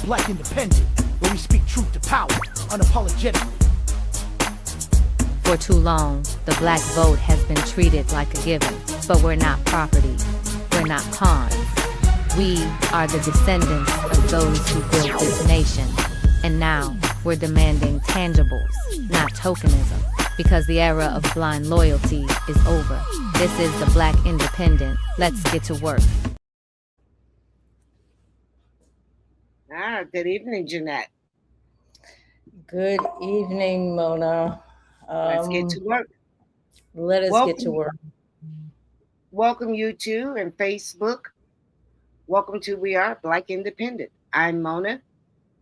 Black Independent, where we speak truth to power, unapologetically. For too long, the black vote has been treated like a given, but we're not property. We're not pawns. We are the descendants of those who built this nation. And now, we're demanding tangibles, not tokenism, because the era of blind loyalty is over. This is the Black Independent. Let's get to work. Good evening, Jeannette. Good evening, Mona. Let's get to work. Let us get to work. Welcome, YouTube and Facebook. Welcome to We Are Black Independent. I'm Mona.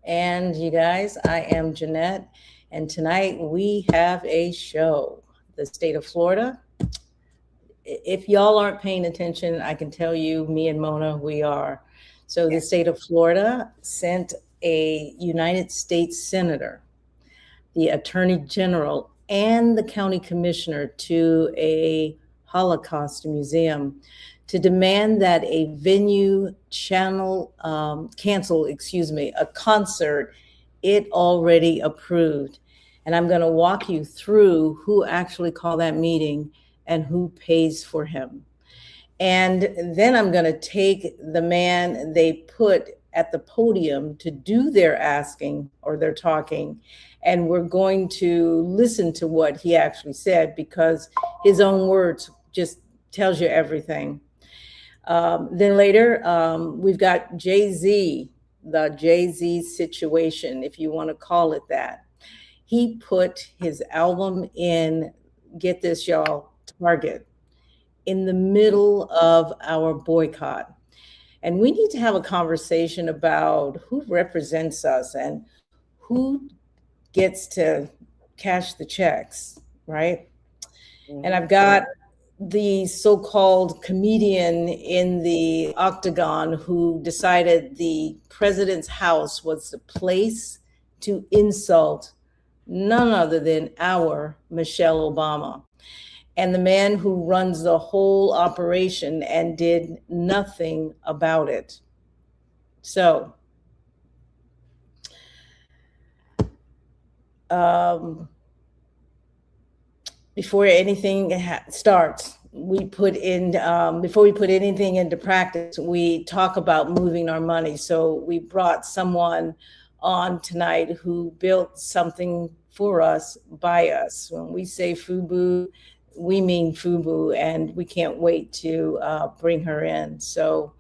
And you guys, I am Jeannette. And tonight we have a show. The state of Florida. If y'all aren't paying attention, I can tell you, me and Mona, we are. So the state of Florida sent a United States Senator, the Attorney General, and the County Commissioner to a Holocaust Museum to demand that a venue cancel a concert it already approved. And I'm going to walk you through who actually called that meeting and who pays for him. And then I'm going to take the man they put at the podium to do their asking or their talking, and we're going to listen to what he actually said, because his own words just tells you everything. Then later, we've got Jay-Z, the Jay-Z situation, if you want to call it that. He put his album in, get this, y'all, Target, in the middle of our boycott. And we need to have a conversation about who represents us and who gets to cash the checks, right? Mm-hmm. And I've got the so-called comedian in the octagon who decided the president's house was the place to insult none other than our Michelle Obama. And the man who runs the whole operation and did nothing about it. So, before anything starts, we put in, before we put anything into practice, we talk about moving our money. So we brought someone on tonight who built something for us, by us. When we say FUBU, we mean FUBU, and we can't wait to bring her in. So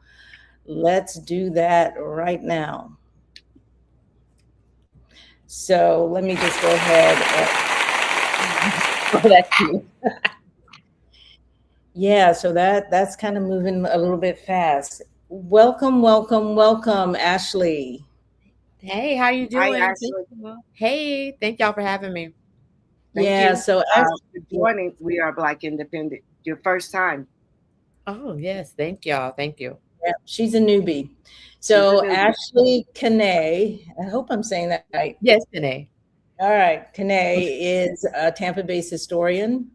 let's do that right now. So let me just go ahead and that's you. Yeah, so that's kind of moving a little bit fast. Welcome, Ashley. Hey, how you doing? Hi, Ashley. Hey, thank y'all for having me. Thank you. So joining We Are Black Independent, your first time. Oh, yes. Thank y'all. Thank you. Yeah, she's a newbie. So Ashley Canay, I hope I'm saying that right. Yes, Canay. All right. Canay is a Tampa-based historian,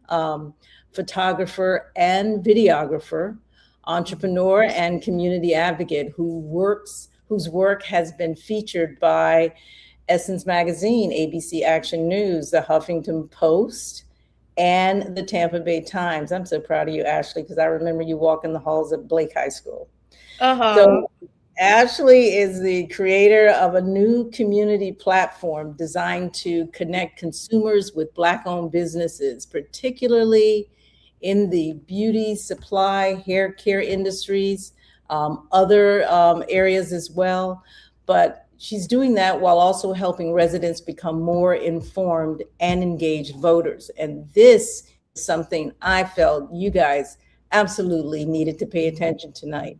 photographer and videographer, entrepreneur and community advocate whose work has been featured by Essence Magazine, ABC Action News, the Huffington Post, and the Tampa Bay Times. I'm so proud of you, Ashley, because I remember you walking the halls of Blake High School. So Ashley is the creator of a new community platform designed to connect consumers with Black-owned businesses, particularly in the beauty, supply, hair care industries, other areas as well. But she's doing that while also helping residents become more informed and engaged voters. And this is something I felt you guys absolutely needed to pay attention tonight.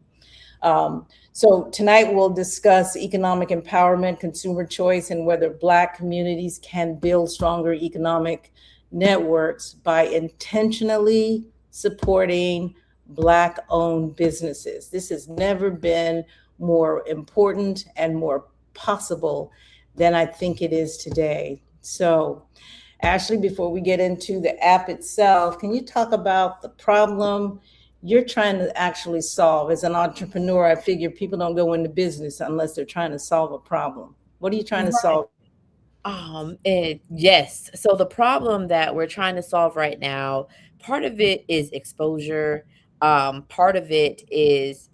So tonight we'll discuss economic empowerment, consumer choice, and whether Black communities can build stronger economic networks by intentionally supporting Black-owned businesses. This has never been more important and more possible than I think it is today. So, Ashley, before we get into the app itself, can you talk about the problem you're trying to actually solve. As an entrepreneur, I figure people don't go into business unless they're trying to solve a problem. What are you trying to solve? And yes. So the problem that we're trying to solve right now, part of it is exposure. Part of it is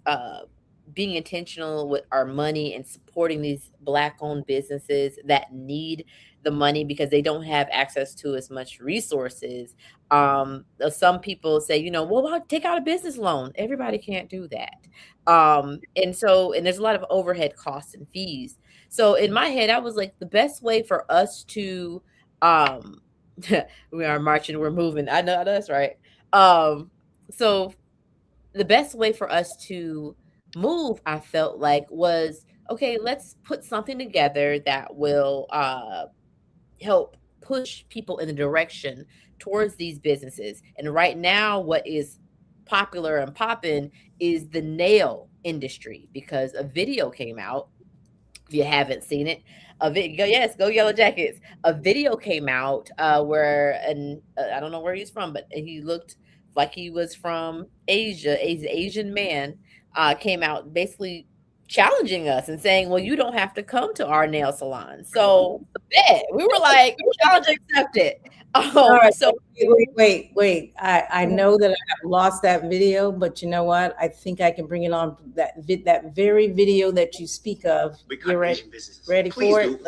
being intentional with our money and supporting these Black-owned businesses that need the money because they don't have access to as much resources. Some people say, well, I'll take out a business loan. Everybody can't do that. And there's a lot of overhead costs and fees. So in my head, I was like, the best way for us to, um, we are marching, we're moving. I know that's right. So the best way for us to move, I felt like, was okay. Let's put something together that will help push people in the direction towards these businesses. And right now, what is popular and popping is the nail industry because a video came out. If you haven't seen it, go Yellow Jackets. A video came out where, and I don't know where he's from, but he looked like he was from Asia. An Asian man came out basically challenging us and saying, "Well, you don't have to come to our nail salon." So we were like, "Challenge accepted." All right, So wait. I know that I have lost that video, but you know what? I think I can bring it on. That very video that you speak of. You're ready for it?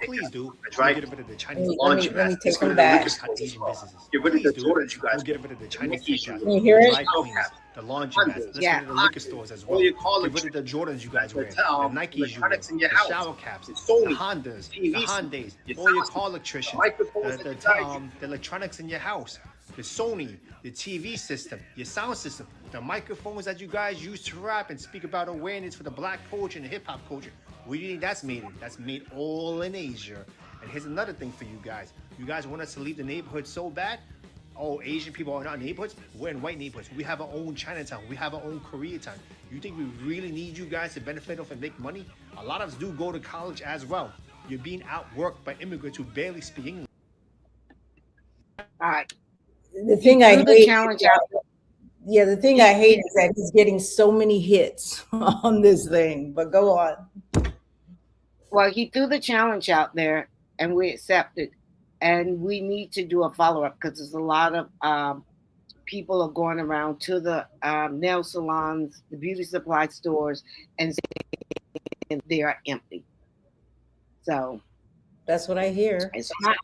Please do. Right? Get rid of the Chinese. Let me take them back. Asian businesses. Get rid of the Please do. Jordans, you guys. We'll get rid of the Chinese food shops, Can you hear it? dry cleaners, the laundromats. Let's get rid of the liquor stores as well. All your college Get rid of the Jordans you guys wear, the the Nikes you wear, electronics in your the house, shower caps, the the Sony, Hondas, the TVs, Hyundais, your all your sound car system, electricians, microphones that you guys the electronics in your house, the Sony, the TV system, your sound system, the microphones that you guys use to rap and speak about awareness for the Black culture and the hip hop culture. Where do you think that's made in? That's made all in Asia. And here's another thing for you guys. You guys want us to leave the neighborhood so bad? Oh, Asian people are not neighborhoods? We're in white neighborhoods. We have our own Chinatown. We have our own Koreatown. You think we really need you guys to benefit off and make money? A lot of us do go to college as well. You're being outworked by immigrants who barely speak English. All right. The thing I Threw the hate, challenge out. yeah, the thing I hate is that he's getting so many hits on this thing. But go on. Well, he threw the challenge out there, and we accepted. And we need to do a follow up because there's a lot of people are going around to the nail salons, the beauty supply stores, and saying they are empty. So That's what I hear. it's not.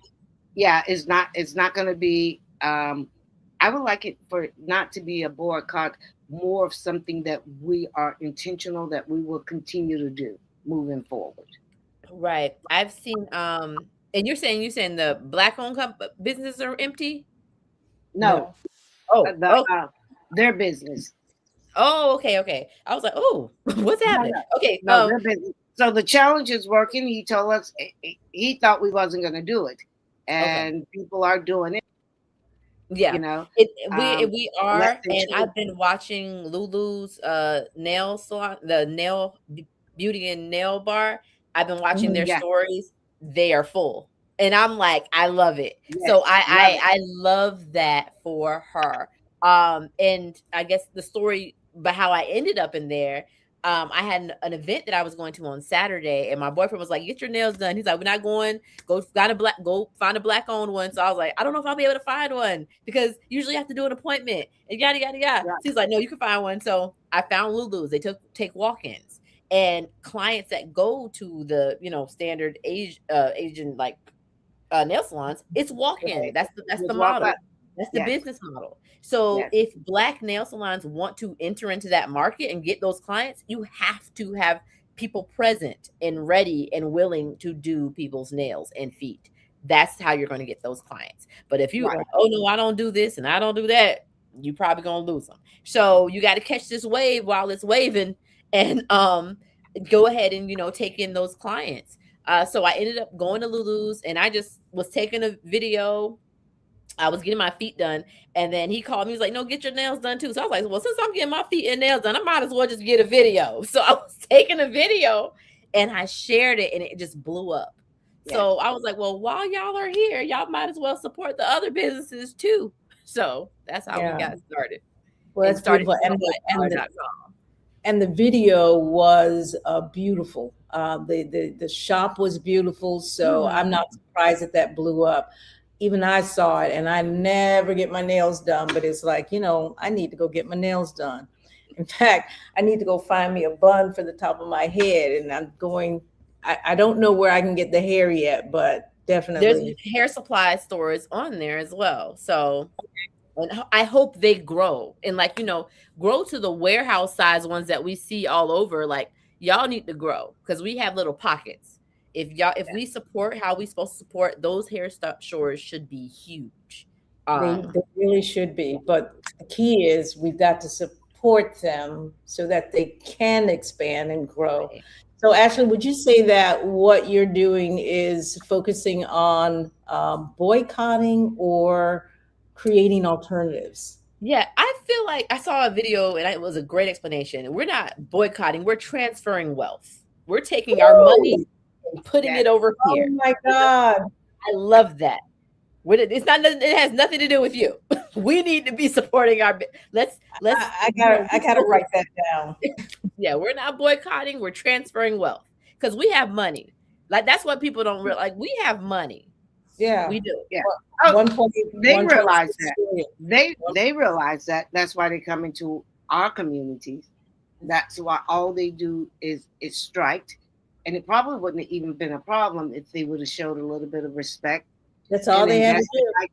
Yeah, it's not. It's not going to be. I would like it for not to be a boycott, more of something that we are intentional that we will continue to do moving forward. right, I've seen. And you're saying the Black-owned businesses are empty? No, Oh, their business. okay. I was like, oh, what's happening? Okay, No, their business. So the challenge is working. He told us he thought we wasn't going to do it, and people are doing it. yeah, You know, we are, less than and two. I've been watching Lulu's nail salon, the nail beauty and nail bar. I've been watching their Yeah. stories. They are full, and I'm like, I love it. Yes, So love it. I love that for her. And I guess the story but how I ended up in there. I had an event that I was going to on Saturday, and my boyfriend was like, "Get your nails done." He's like, "We're not going. Go find a Black-owned one." So I was like, "I don't know if I'll be able to find one because usually you have to do an appointment and yada yada yada." Right. So he's like, "No, you can find one." So I found Lulu's. They take walk-ins, and clients that go to the standard Asian like nail salons. It's walk-in. Right. That's the Just walk model. up. That's the Yes. business model. So Yes. if Black nail salons want to enter into that market and get those clients, you have to have people present and ready and willing to do people's nails and feet. That's how you're going to get those clients. But if you Right. oh no, I don't do this and I don't do that, you probably going to lose them. So you got to catch this wave while it's waving and go ahead and take in those clients. So I ended up going to Lulu's and I just was taking a video. I was getting my feet done, and then he called me. He was like, "No, get your nails done too." So I was like, "Well, since I'm getting my feet and nails done, I might as well just get a video." So I was taking a video, and I shared it, and it just blew up. Yeah. So I was like, "Well, while y'all are here, y'all might as well support the other businesses too." So that's how Yeah. we got started. Well, that's beautiful. And the video was beautiful. The shop was beautiful. So I'm not surprised that blew up. Even I saw it, and I never get my nails done, but it's like, I need to go get my nails done. In fact, I need to go find me a bun for the top of my head. And I don't know where I can get the hair yet, but definitely. There's hair supply stores on there as well. So, and I hope they grow and grow to the warehouse size ones that we see all over. Like, y'all need to grow because we have little pockets. If we support how we supposed to support, those hair stores should be huge. They really should be. But the key is we've got to support them so that they can expand and grow. Right. So Ashley, would you say that what you're doing is focusing on boycotting or creating alternatives? Yeah, I feel like I saw a video and it was a great explanation. We're not boycotting, we're transferring wealth. We're taking our money and putting it over here. Oh my God. I love that. It has nothing to do with you. We need to be supporting our. I gotta write that down. Yeah, we're not boycotting. We're transferring wealth because we have money. Like that's what people don't realize. Like we have money. Yeah, we do. Yeah. They realize that. They realize that. That's why they come into our communities. That's why all they do is strike, and it probably wouldn't have even been a problem if they would have showed a little bit of respect. That's all they had to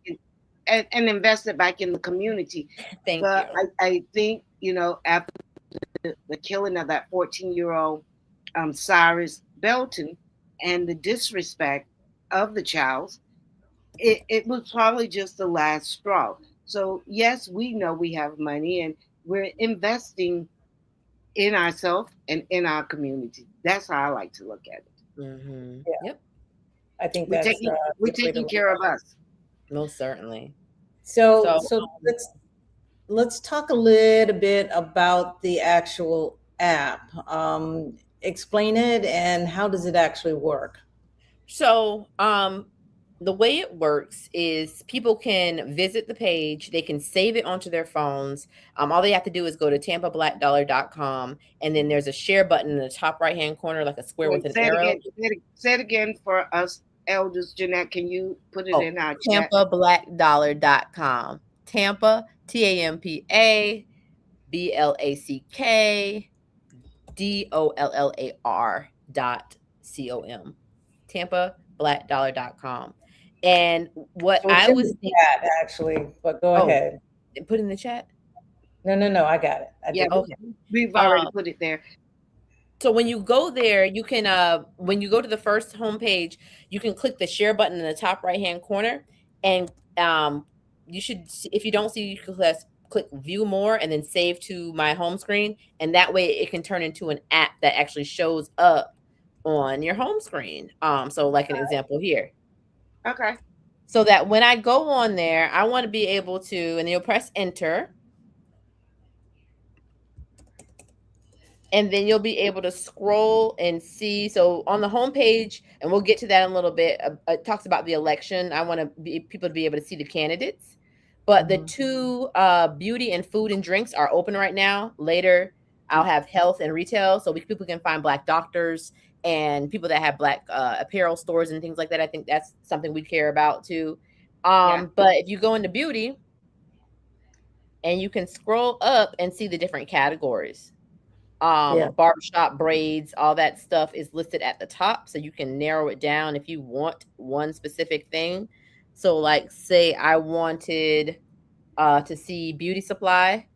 do. And invest it back in the community. Thank you. I think, after the killing of that 14-year-old Cyrus Belton and the disrespect of the child, it was probably just the last straw. So, yes, we know we have money and we're investing in ourselves and in our community. That's how I like to look at it. Mm-hmm. Yeah. Yep. I think we're taking care of us. Most certainly. So let's talk a little bit about the actual app. Explain it and how does it actually work? So the way it works is people can visit the page, they can save it onto their phones. All they have to do is go to tampablackdollar.com, and then there's a share button in the top right hand corner, like a square with an arrow. Say it again for us elders. Jeanette, can you put it in our chat? tampablackdollar.com. Tampa, TAMPA BLACK DOLLAR.com. tampablackdollar.com. And what so I was thinking, actually, but go ahead. Put in the chat. No, I got it. Okay. We've already put it there. So when you go there, you can when you go to the first homepage, you can click the share button in the top right hand corner, and you should, if you don't see, you can click view more and then save to my home screen, and that way it can turn into an app that actually shows up on your home screen. So like an example here. Okay. So that when I go on there, I want to be able to, and then you'll press enter. And then you'll be able to scroll and see. So on the homepage, and we'll get to that in a little bit, it talks about the election. I want people to be able to see the candidates. But the two beauty and food and drinks are open right now. Later, I'll have health and retail. So people can find Black doctors and people that have Black apparel stores and things like that. I think that's something we care about too. But if you go into beauty, and you can scroll up and see the different categories. Barbershop, braids, all that stuff is listed at the top. So you can narrow it down if you want one specific thing. So like say I wanted to see beauty supply.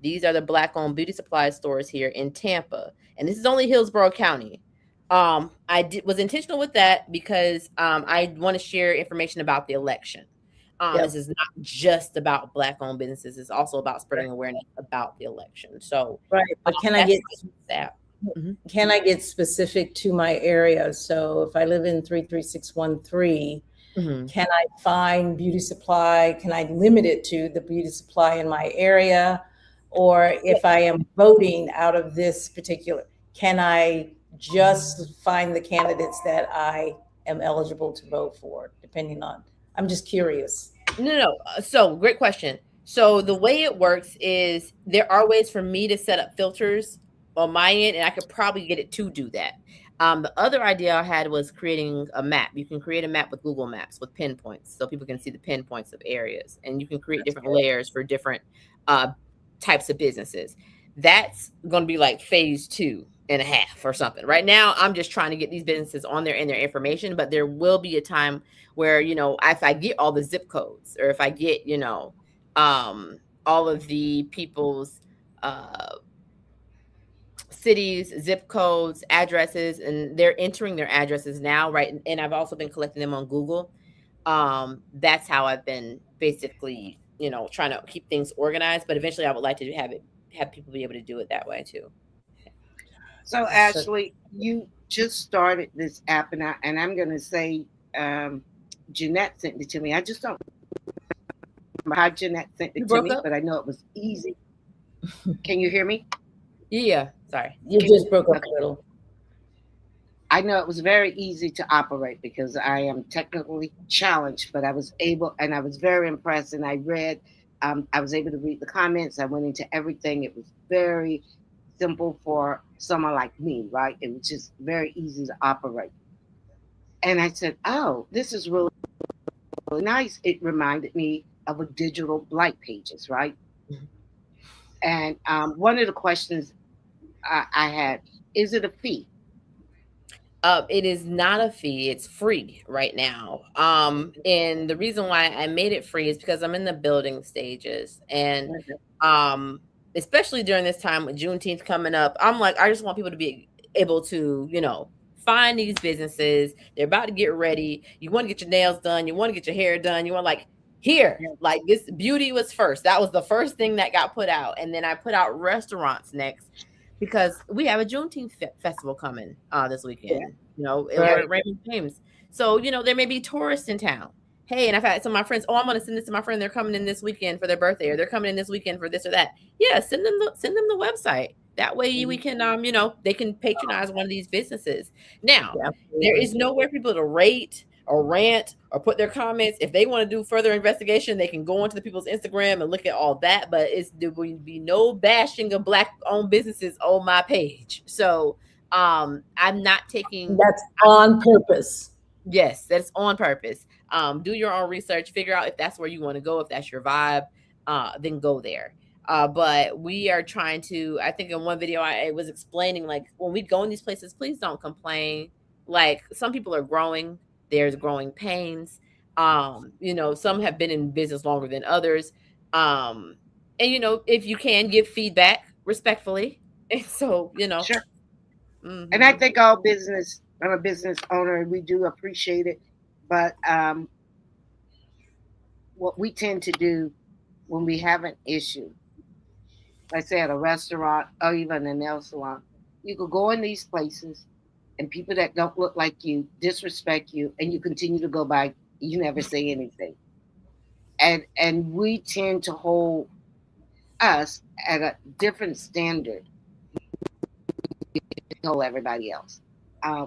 These are the Black owned beauty supply stores here in Tampa. And this is only Hillsborough County. I was intentional with that because I want to share information about the election. This is not just about Black owned businesses. It's also about spreading awareness about the election. So, right. But can I get specific to my area? So if I live in 33613, can I find beauty supply? Can I limit it to the beauty supply in my area? Or if I am voting out of this particular, can I just find the candidates that I am eligible to vote for, depending on, I'm just curious. No. So great question. So the way it works is there are ways for me to set up filters on my end, and I could probably get it to do that. The other idea I had was creating a map. You can create a map with Google Maps with pinpoints, so people can see the pinpoints of areas, and you can create different layers for different uh, types of businesses. That's going to be like phase 2.5 or something. Right now, I'm just trying to get these businesses on there and their information, but there will be a time where, if I get all the zip codes, or if I get, all of the people's cities, zip codes, addresses, and they're entering their addresses now, right? And I've also been collecting them on Google. That's how I've been basically, trying to keep things organized. But eventually, I would like to have people be able to do it that way too. So Ashley, you just started this app, and I'm going to say, Jeannette sent it to me. I just don't remember how Jeannette sent it to me, but I know it was easy. Can you hear me? Yeah, sorry. You just broke up a little. I know it was very easy to operate because I am technically challenged, but I was able, and I was very impressed. And I read, I was able to read the comments. I went into everything. It was very simple for someone like me, right? It was just very easy to operate. And I said, oh, this is really, really nice. It reminded me of a digital Blight Pages, right? Mm-hmm. And one of the questions I had, is it a fee? It is not a fee. It's free right now. And the reason why I made it free is because I'm in the building stages, and especially during this time with Juneteenth coming up, I'm like, I just want people to be able to, find these businesses. They're about to get ready. You want to get your nails done. You want to get your hair done. You want like this beauty was first. That was the first thing that got put out. And then I put out restaurants next, because we have a Juneteenth festival coming this weekend, right. Raymond James. So, there may be tourists in town. Hey, and I've had some of my friends, I'm going to send this to my friend. They're coming in this weekend for their birthday, or they're coming in this weekend for this or that. Yeah, send them the website. That way we can, they can patronize one of these businesses. Now, there is nowhere for people to rate or rant or put their comments. If they want to do further investigation, they can go onto the people's Instagram and look at all that. But there will be no bashing of Black-owned businesses on my page. So I'm not taking. That's on purpose. Yes, that's on purpose. Do your own research. Figure out if that's where you want to go. If that's your vibe, then go there. But we are trying to. I think in one video I was explaining, like, when we go in these places, please don't complain. Like, some people are growing. There's growing pains. Some have been in business longer than others. And, if you can give feedback respectfully. And so, Sure. Mm-hmm. And I think I'm a business owner, and we do appreciate it. But what we tend to do when we have an issue, let's say at a restaurant or even a nail salon, you could go in these places, and people that don't look like you disrespect you, and you continue to go by, you never say anything. And we tend to hold us at a different standard to hold everybody else.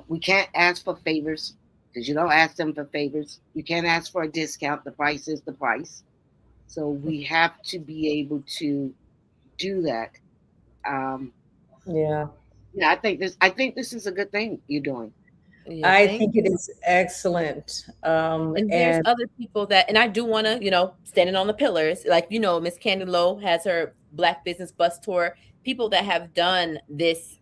We can't ask for favors, because you don't ask them for favors. You can't ask for a discount. The price is the price. So we have to be able to do that. Yeah, I think this is a good thing you're doing. Yeah, I think it is excellent. And there's other people that, and I do want to, standing on the pillars, like, Miss Candy Lowe has her Black Business Bus Tour. People that have done this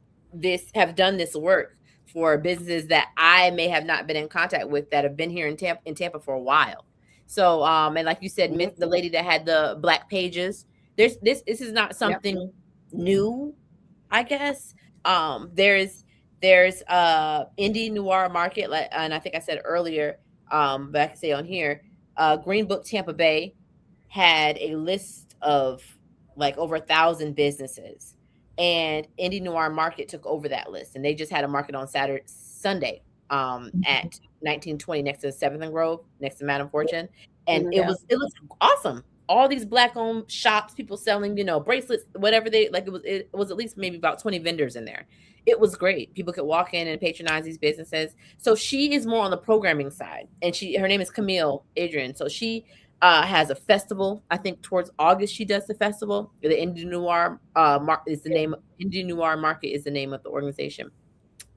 work for businesses that I may have not been in contact with, that have been here in Tampa for a while. So, and like you said, Miss, the lady that had the Black Pages, this is not something new, I guess. There's indie noir market, like, and I think I said earlier, but I can say on here, Green Book Tampa Bay had a list of like over 1,000 businesses, and indie noir market took over that list, and they just had a market on Sunday at 1920 next to 7th and Grove, next to Madam Fortune, and it was awesome. All these Black-owned shops, people selling, bracelets, whatever they like. It was at least maybe about 20 vendors in there. It was great. People could walk in and patronize these businesses. So she is more on the programming side, and her name is Camille Adrian. So she has a festival. I think towards August she does the festival. The Indie Noir is the name. Indie Noir Market is the name of the organization.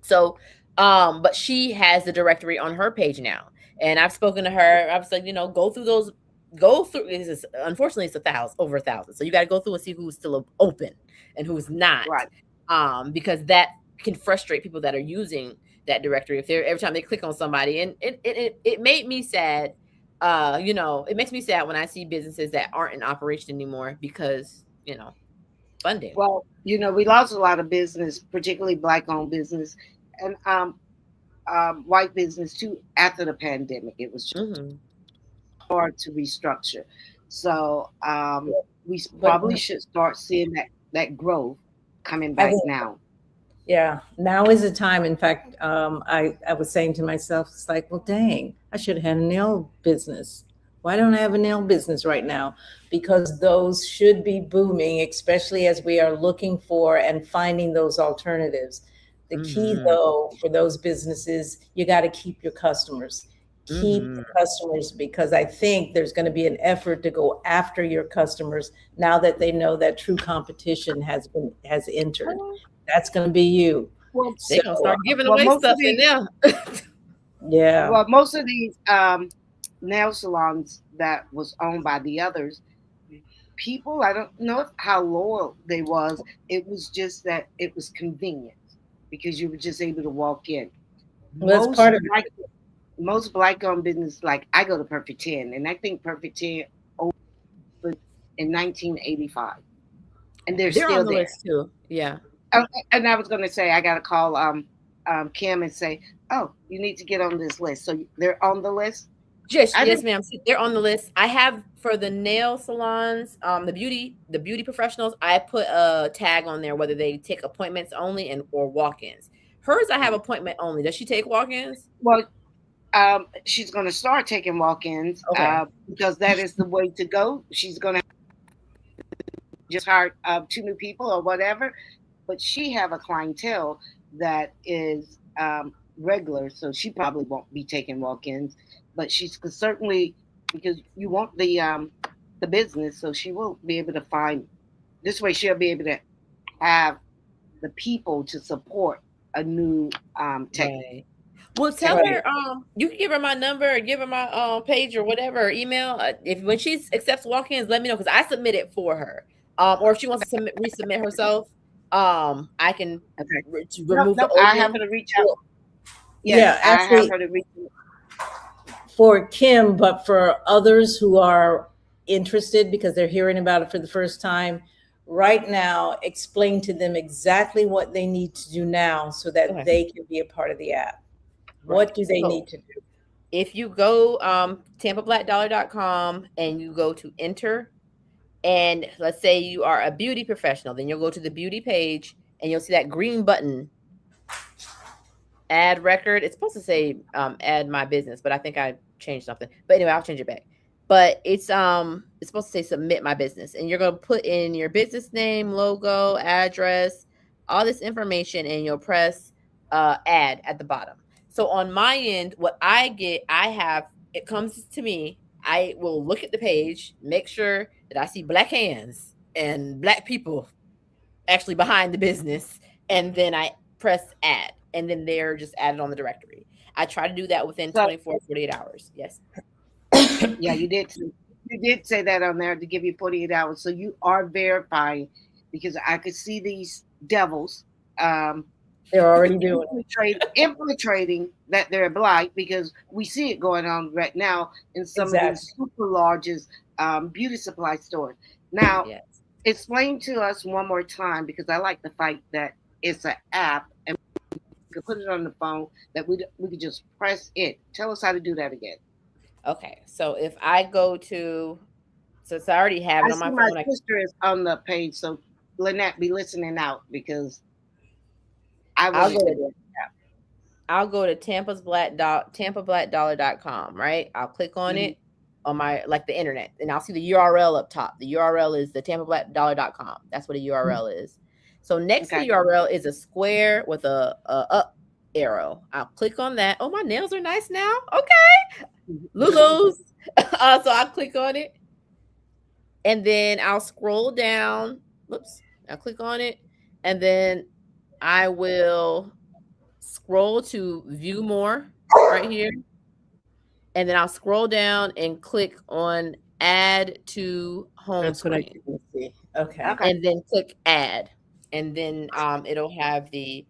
So, but she has the directory on her page now, and I've spoken to her. I was like, go through those. Go through. Unfortunately, it's over 1,000. So you got to go through and see who's still open and who's not. Right. Because that can frustrate people that are using that directory if they're every time they click on somebody, and it made me sad. It makes me sad when I see businesses that aren't in operation anymore because funding. Well, we lost a lot of business, particularly Black-owned business and white business too after the pandemic. It was just hard to restructure. So we probably should start seeing that growth coming back now. Yeah, now is the time. In fact, I was saying to myself, it's like, well, dang, I should have had a nail business. Why don't I have a nail business right now? Because those should be booming, especially as we are looking for and finding those alternatives. The key, though, for those businesses, you got to keep your customers. Keep the customers, because I think there's going to be an effort to go after your customers now that they know that true competition has entered. That's going to be you. Well, they're going to start giving away stuff in there. Yeah. Well, most of these nail salons that was owned by the others, people, I don't know how loyal they was. It was just that it was convenient because you were just able to walk in. Well, that's part of it. Most Black-owned business, like I go to Perfect 10, and I think Perfect 10 opened in 1985, and they're still on the there. List too. Yeah. And I was going to say, I got to call Kim and say, oh, you need to get on this list. So they're on the list? Yes, ma'am. They're on the list. I have for the nail salons, the beauty professionals, I put a tag on there whether they take appointments only or walk-ins. Hers, I have appointment only. Does she take walk-ins? Well, she's going to start taking walk-ins because that is the way to go. She's going to just hire 2 new people or whatever. But she have a clientele that is regular, so she probably won't be taking walk-ins. But she's certainly, because you want the business, so she will be able to find. This way, she'll be able to have the people to support a new technique. Right. Well, tell her you can give her my number, or give her my page or whatever, or email. When she accepts walk-ins, let me know because I submit it for her. Or if she wants to resubmit herself. I can remove the I have her to reach out. Yes, I have her to reach out. For Kim, but for others who are interested because they're hearing about it for the first time, right now, explain to them exactly what they need to do now so that they can be a part of the app. Right. What do they need to do? If you go TampaBlackDollar.com and you go to enter, and let's say you are a beauty professional, then you'll go to the beauty page and you'll see that green button, add record. It's supposed to say add my business, but I think I changed something. But anyway, I'll change it back. But it's supposed to say submit my business. And you're going to put in your business name, logo, address, all this information, and you'll press add at the bottom. So on my end, what I get, it comes to me. I will look at the page, make sure that I see black hands and black people actually behind the business. And then I press add. And then they're just added on the directory. I try to do that within 24, 48 hours. Yes. Yeah, you did. You did say that on there to give you 48 hours. So you are verifying, because I could see these devils. They're already doing infiltrating that they're black, because we see it going on right now in some of these super largest beauty supply stores. Now, explain to us one more time, because I like the fact that it's an app and we can put it on the phone that we could just press it. Tell us how to do that again. Okay, so if I go to, since I already have it on my phone. My sister is on the page, so Lynette, be listening out, because I'll go to TampaBlackDollar.com, right? I'll click on it on my, like, the internet, and I'll see the URL up top. The URL is the TampaBlackDollar.com. That's what a URL is. So next to the URL is a square with a up arrow. I'll click on that. Oh, my nails are nice now. Okay. Lulu's. So I'll click on it, and then I'll scroll down. Whoops. I'll click on it, and then I will scroll to view more right here. And then I'll scroll down and click on add to home That's what I screen. can see. Okay. Okay. And then click add. And then it'll have the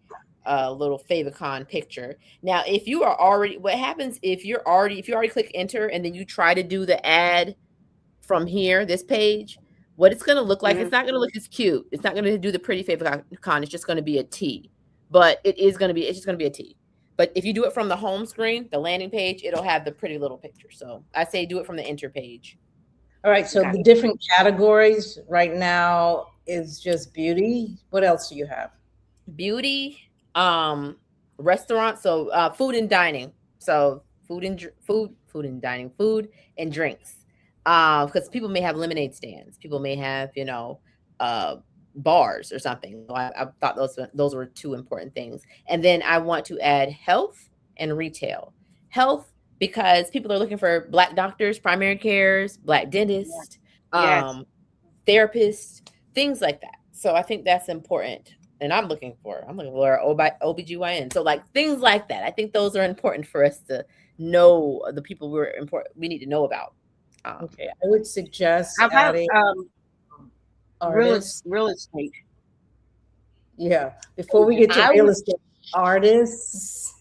little favicon picture. Now, if you are already, what happens if you already click enter and then you try to do the ad from here, this page, what it's going to look like, it's not going to look as cute. It's not going to do the pretty favicon. It's just going to be a T. But it's just going to be a T. But if you do it from the home screen, the landing page, it'll have the pretty little picture. So I say do it from the enter page. All right. So the different categories right now is just beauty. What else do you have? Beauty, restaurant. So food and dining. So food and dining, food and drinks. Because people may have lemonade stands. People may have, bars or something. So I thought those were two important things. And then I want to add health and retail. Health, because people are looking for Black doctors, primary cares, Black dentists, therapists, things like that. So I think that's important. And I'm looking for OBGYN. So like things like that. I think those are important for us to know, the people we need to know about. Okay, I would suggest How about adding real estate? Yeah, before we get to real estate, artists.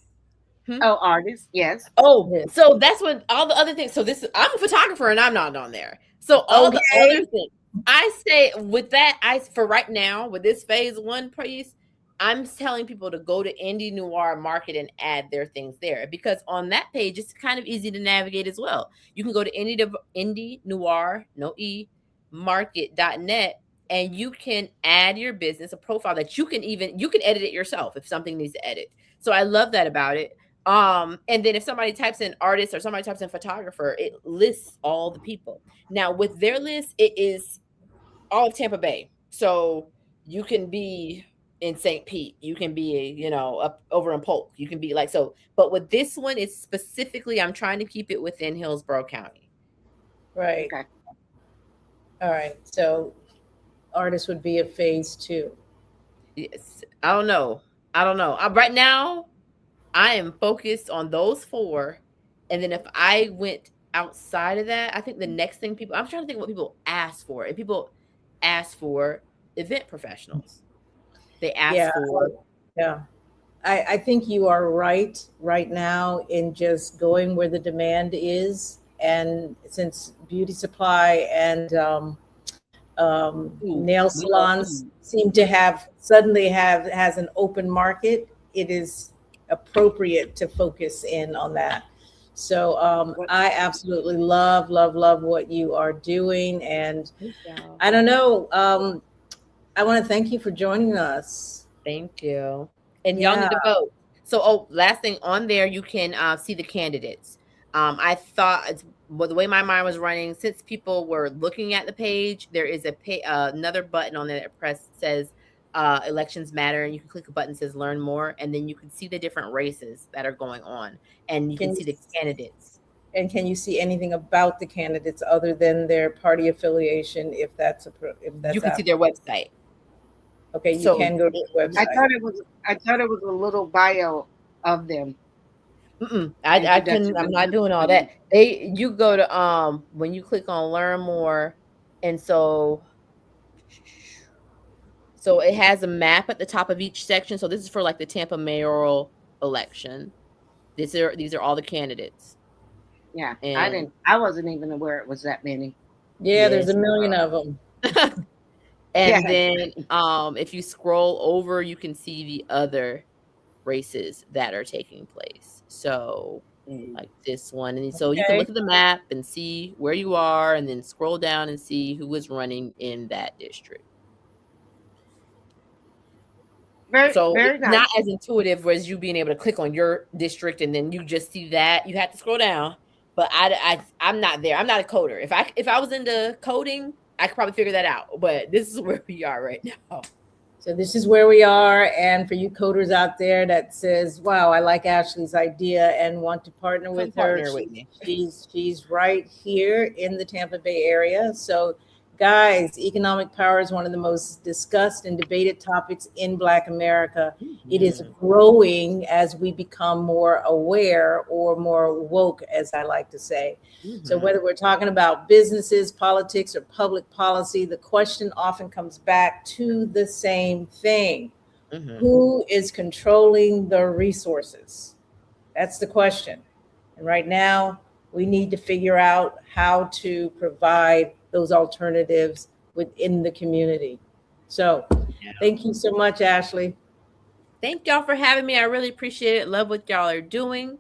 Oh, artists, yes. Oh, so that's what all the other things. So I'm a photographer and I'm not on there. So all the other things. I say with that, for right now, with this phase 1 piece, I'm telling people to go to Indie Noir Market and add their things there, because on that page, it's kind of easy to navigate as well. You can go to Indie Noir, no E, market.net, and you can add your business, a profile that you can edit it yourself if something needs to edit. So I love that about it. And then if somebody types in artist or somebody types in photographer, it lists all the people. Now with their list, it is all of Tampa Bay. So you can be in St. Pete, you can be, up over in Polk, you can be like, so, but with this one, it's specifically, I'm trying to keep it within Hillsborough County. Right. Okay. All right. So artists would be a phase 2. Yes. I don't know. Right now, I am focused on those 4. And then if I went outside of that, I think the next thing I'm trying to think what people ask for. And people ask for event professionals. They ask for. Yeah. I think you are right now in just going where the demand is. And since beauty supply and nail salons seem to has an open market, it is appropriate to focus in on that. So I absolutely love what you are doing. And I don't know, I want to thank you for joining us. Thank you. And y'all need to vote. So, last thing on there, you can see the candidates. I thought, the way my mind was running, since people were looking at the page, there is another button on there that says elections matter, and you can click a button that says learn more, and then you can see the different races that are going on, and you can see the candidates. And can you see anything about the candidates other than their party affiliation, if that's you can see their website. Okay, you can go to the website. I thought it was a little bio of them. I'm not doing all that. You go to when you click on learn more, and so it has a map at the top of each section. So this is for like the Tampa mayoral election. These are all the candidates. Yeah, and I wasn't even aware it was that many. Yeah, there's a million of them. And then if you scroll over, you can see the other races that are taking place. So like this one. And so you can look at the map and see where you are, and then scroll down and see who is running in that district. Very nice. Not as intuitive as you being able to click on your district and then you just see that. You have to scroll down. But I'm not there. I'm not a coder. If I was into coding, I could probably figure that out. But this is where we are right now. So this is where we are. And for you coders out there that says, wow, I like Ashley's idea and want to partner Come with her, partner with me. she's right here in the Tampa Bay area. So guys, economic power is one of the most discussed and debated topics in Black America. It is growing as we become more aware or more woke, as I like to say. So whether we're talking about businesses, politics, or public policy, the question often comes back to the same thing. Who is controlling the resources? That's the question. And right now, we need to figure out how to provide those alternatives within the community. So thank you so much, Ashley. Thank y'all for having me. I really appreciate it. Love what y'all are doing.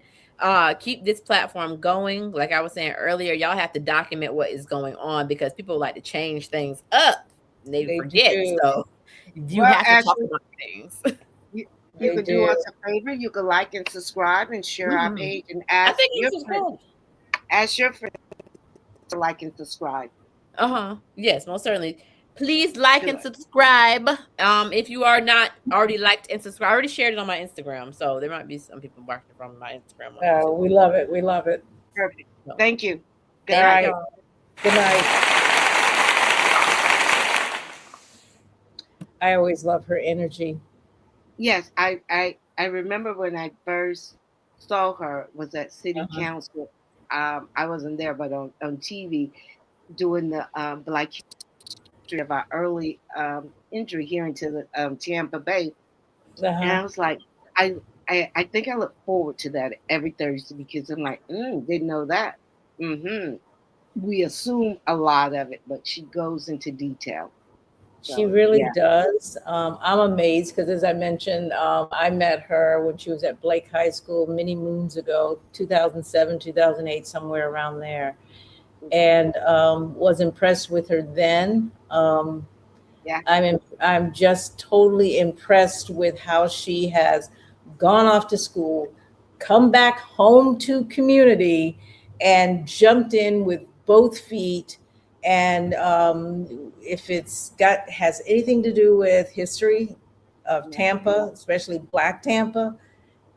Keep this platform going. Like I was saying earlier, y'all have to document what is going on because people like to change things up and they forget. do. So you Well, have to talk Ashley, about things. You could do us a favor. You could like and subscribe and share our page and I ask think your it's friends, ask your friends to like and subscribe. Yes, most certainly. Please like Do and it. subscribe. If you are not already liked and subscribed, I already shared it on my Instagram, so there might be some people watching from my Instagram. We love it. We love it. Perfect. No. Thank you. Good Thank night. y'all. Good night. I always love her energy. Yes, I remember when I first saw her was at City Council. I wasn't there, but on TV doing the Black history of our early entry here into the Tampa Bay, and I was like, I think I look forward to that every Thursday because I'm like, didn't know that. We assume a lot of it, but she goes into detail. She really does. I'm amazed because, as I mentioned, I met her when she was at Blake High School many moons ago, 2007, 2008, somewhere around there, and was impressed with her then. I'm just totally impressed with how she has gone off to school, come back home to community, and jumped in with both feet. And if has anything to do with history of Tampa, especially Black Tampa,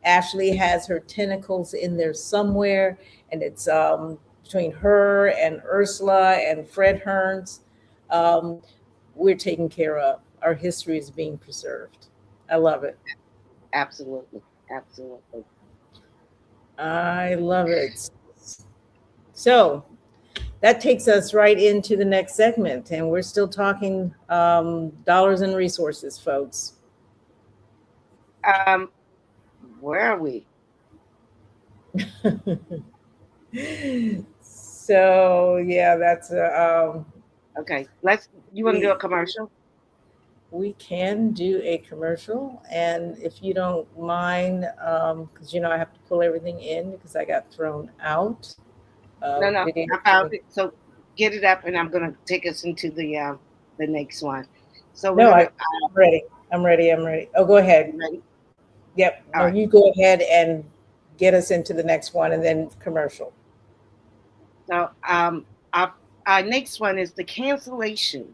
Ashley has her tentacles in there somewhere, and it's between her and Ursula and Fred Hearns. We're taken care of. Our history is being preserved. I love it. Absolutely. Absolutely. I love it. So that takes us right into the next segment, and we're still talking dollars and resources, folks. Where are we? So yeah, that's okay. You want to do a commercial? We can do a commercial, and if you don't mind, because I have to pull everything in because I got thrown out. No, I found it. So get it up, and I'm going to take us into the next one. So I'm ready. I'm ready. Oh, go ahead. Ready? Yep. Right. You go ahead and get us into the next one, and then commercial. So our next one is the cancellation,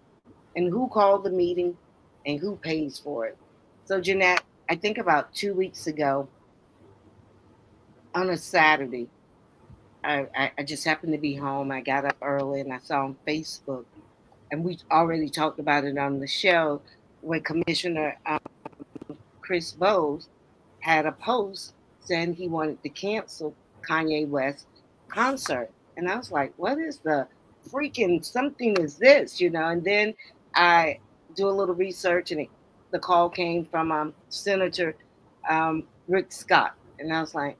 and who called the meeting, and who pays for it. So Jeanette, I think about 2 weeks ago, on a Saturday, I just happened to be home. I got up early and I saw on Facebook, and we already talked about it on the show, where Commissioner Chris Bowes had a post saying he wanted to cancel Kanye West's concert. And I was like, what is the freaking something is this, And then I do a little research, and the call came from Senator Rick Scott. And I was like,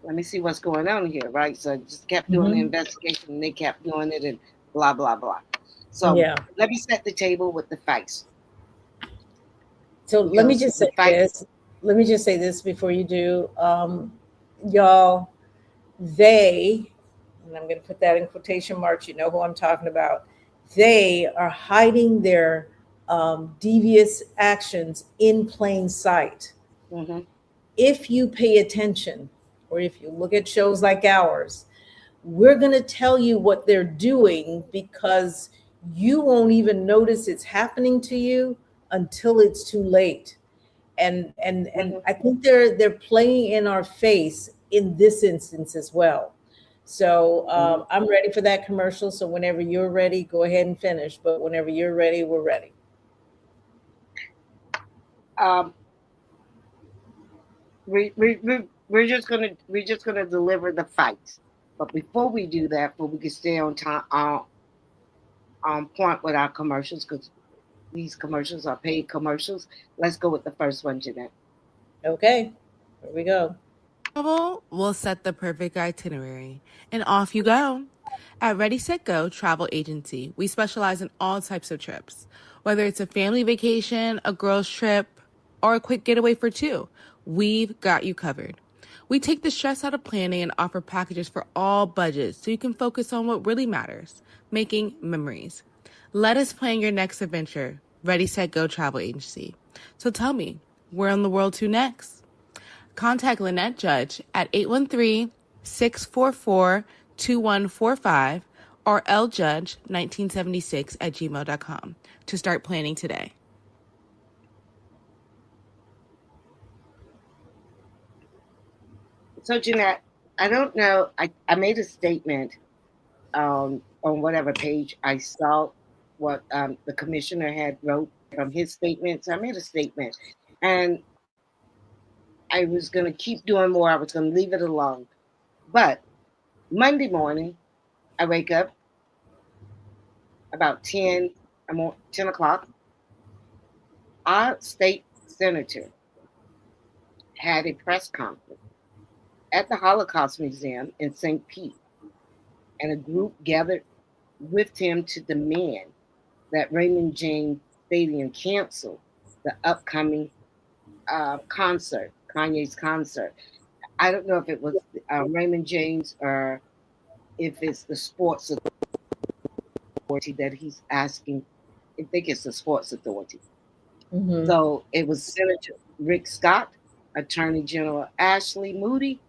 let me see what's going on here, right? So I just kept doing the investigation, and they kept doing it, and blah, blah, blah. So let me set the table with the facts. So let me just say this. Let me just say this before you do. Y'all, they, and I'm going to put that in quotation marks, you know who I'm talking about, they are hiding their devious actions in plain sight. If you pay attention, or if you look at shows like ours, we're going to tell you what they're doing because you won't even notice it's happening to you until it's too late. And I think they're playing in our face in this instance as well. So I'm ready for that commercial. So whenever you're ready, go ahead and finish. But whenever you're ready, we're ready. We're just gonna deliver the fights. But before we do that, but we can stay on time on point with our commercials, because these commercials are paid commercials. Let's go with the first one, Jeanette. Okay, here we go. Travel will set the perfect itinerary, and off you go. At Ready, Set, Go Travel Agency, we specialize in all types of trips. Whether it's a family vacation, a girls' trip, or a quick getaway for two, we've got you covered. We take the stress out of planning and offer packages for all budgets so you can focus on what really matters, making memories. Let us plan your next adventure. Ready, Set, Go Travel Agency. So tell me, where in the world to next? Contact Lynette Judge at 813-644-2145 or ljudge1976@gmail.com to start planning today. So, Jeanette, I don't know. I made a statement on whatever page I saw what the commissioner had wrote from his statement. So I made a statement, and I was going to keep doing more. I was going to leave it alone. But Monday morning, I wake up about 10 o'clock. Our state senator had a press conference at the Holocaust Museum in St. Pete, and a group gathered with him to demand that Raymond James Stadium cancel the upcoming concert, Kanye's concert. I don't know if it was Raymond James or if it's the Sports Authority that he's asking. I think it's the Sports Authority. Mm-hmm. So it was Senator Rick Scott, Attorney General Ashley Moody,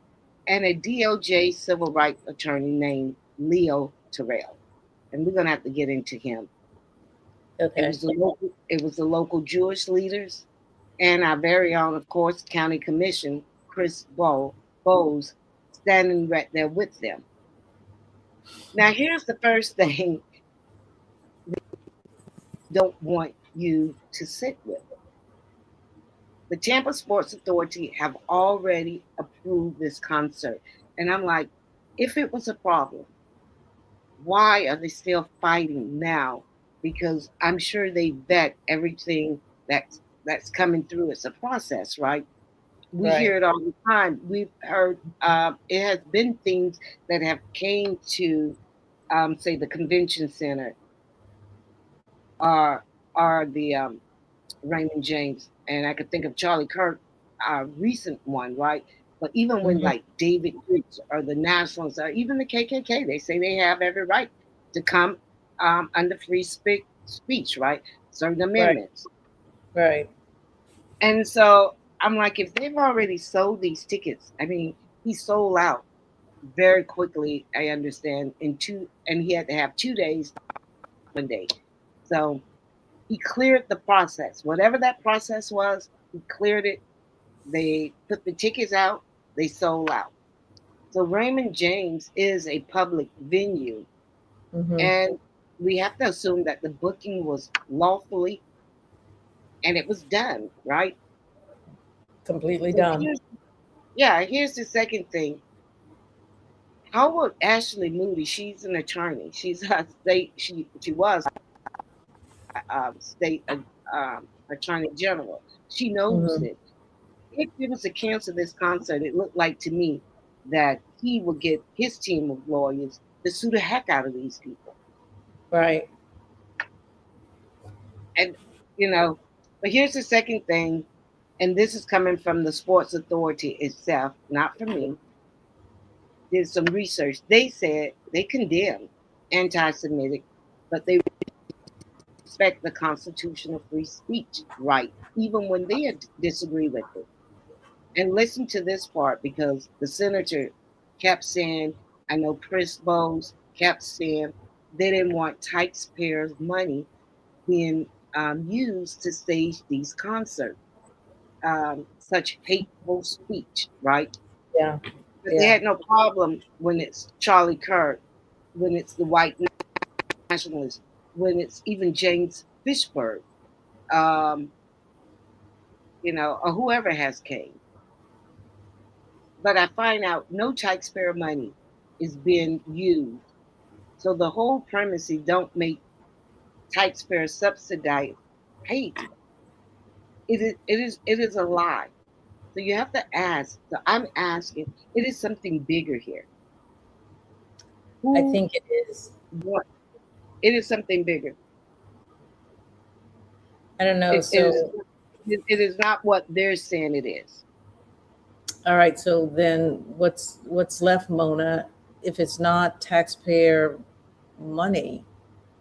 and a DOJ civil rights attorney named Leo Terrell. And we're going to have to get into him. Okay. It was the local Jewish leaders and our very own, of course, County Commission, Chris Bowes, standing right there with them. Now, here's the first thing they don't want you to sit with. The Tampa Sports Authority have already approved this concert. And I'm like, if it was a problem, why are they still fighting now? Because I'm sure they vet everything that's coming through. It's a process, right? We hear it all the time. We've heard it has been things that have came to, say, the convention center or the Raymond James, and I could think of Charlie Kirk, recent one, right? But even when like David Rich or the Nationals or even the KKK, they say they have every right to come under free speech, right? Certain amendments. Right. And so I'm like, if they've already sold these tickets, I mean, he sold out very quickly, I understand, and he had to have 2 days, 1 day. So he cleared the process. Whatever that process was, he cleared it. They put the tickets out. They sold out. So Raymond James is a public venue. Mm-hmm. And we have to assume that the booking was lawfully and it was done, right? Completely done. Here's the second thing. How would Ashley Moody, she's an attorney. She's a state, she was state attorney general. She knows it. If it was to cancel this concert, it looked like to me that he would get his team of lawyers to sue the heck out of these people. Right. And, but here's the second thing, and this is coming from the Sports Authority itself, not from me. Did some research. They said they condemn anti-Semitic, but they respect the constitutional free speech right, even when they disagree with it. And listen to this part, because the senator kept saying, I know Chris Bowes kept saying they didn't want taxpayers' money being used to stage these concerts, such hateful speech, right? Yeah. But they Yeah. had no problem when it's Charlie Kirk, when it's the white nationalists, when it's even James Fishburne, um, or whoever has came. But I find out no taxpayer money is being used. So the whole premise is don't make taxpayer subsidize hate. It is a lie. So you have to ask. So I'm asking, it is something bigger here. I Who think it is. what it is something bigger. I don't know. It is So, it is not what they're saying it is. all right. So then what's left, Mona? If it's not taxpayer money,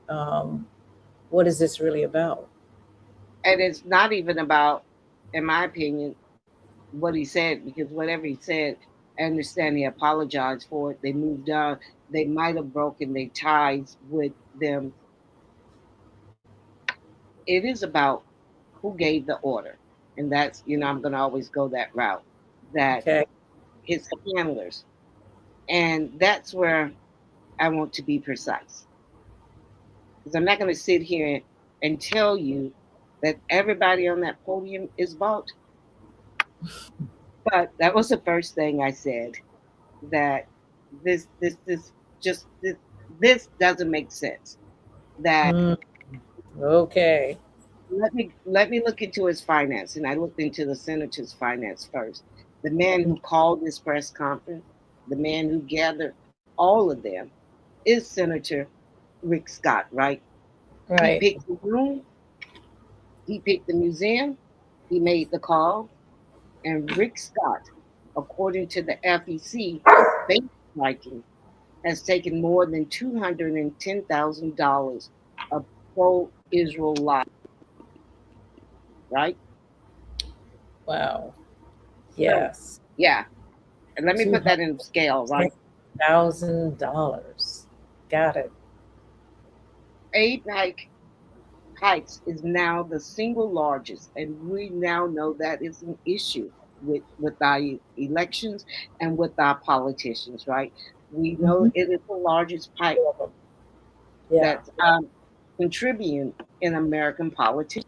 um, what is this really about? And it's not even about, in my opinion, what he said, because whatever he said, I understand he apologized for it. They moved on. They might have broken their ties with them. It is about who gave the order. And that's, I'm going to always go that route, that Okay. his handlers. And that's where I want to be precise. Because I'm not going to sit here and tell you that everybody on that podium is bought. But that was the first thing I said, that this just this doesn't make sense. That Mm, okay. let me look into his finance, and I looked into the senator's finance first. The man who called this press conference, the man who gathered all of them, is Senator Rick Scott, right? He Right. picked the room, he picked the museum, he made the call, and Rick Scott, according to the FEC, base striking has taken more than $210,000 of pro-Israel life, right? Wow. So, Yes. yeah, and let me Two put that hundred in scale, right? $10,000. Got it. APEC Heights is now the single largest, and we now know that is an issue with our elections and with our politicians, right? We know Mhm. it is the largest pipe Yeah. that's contributing in American politics.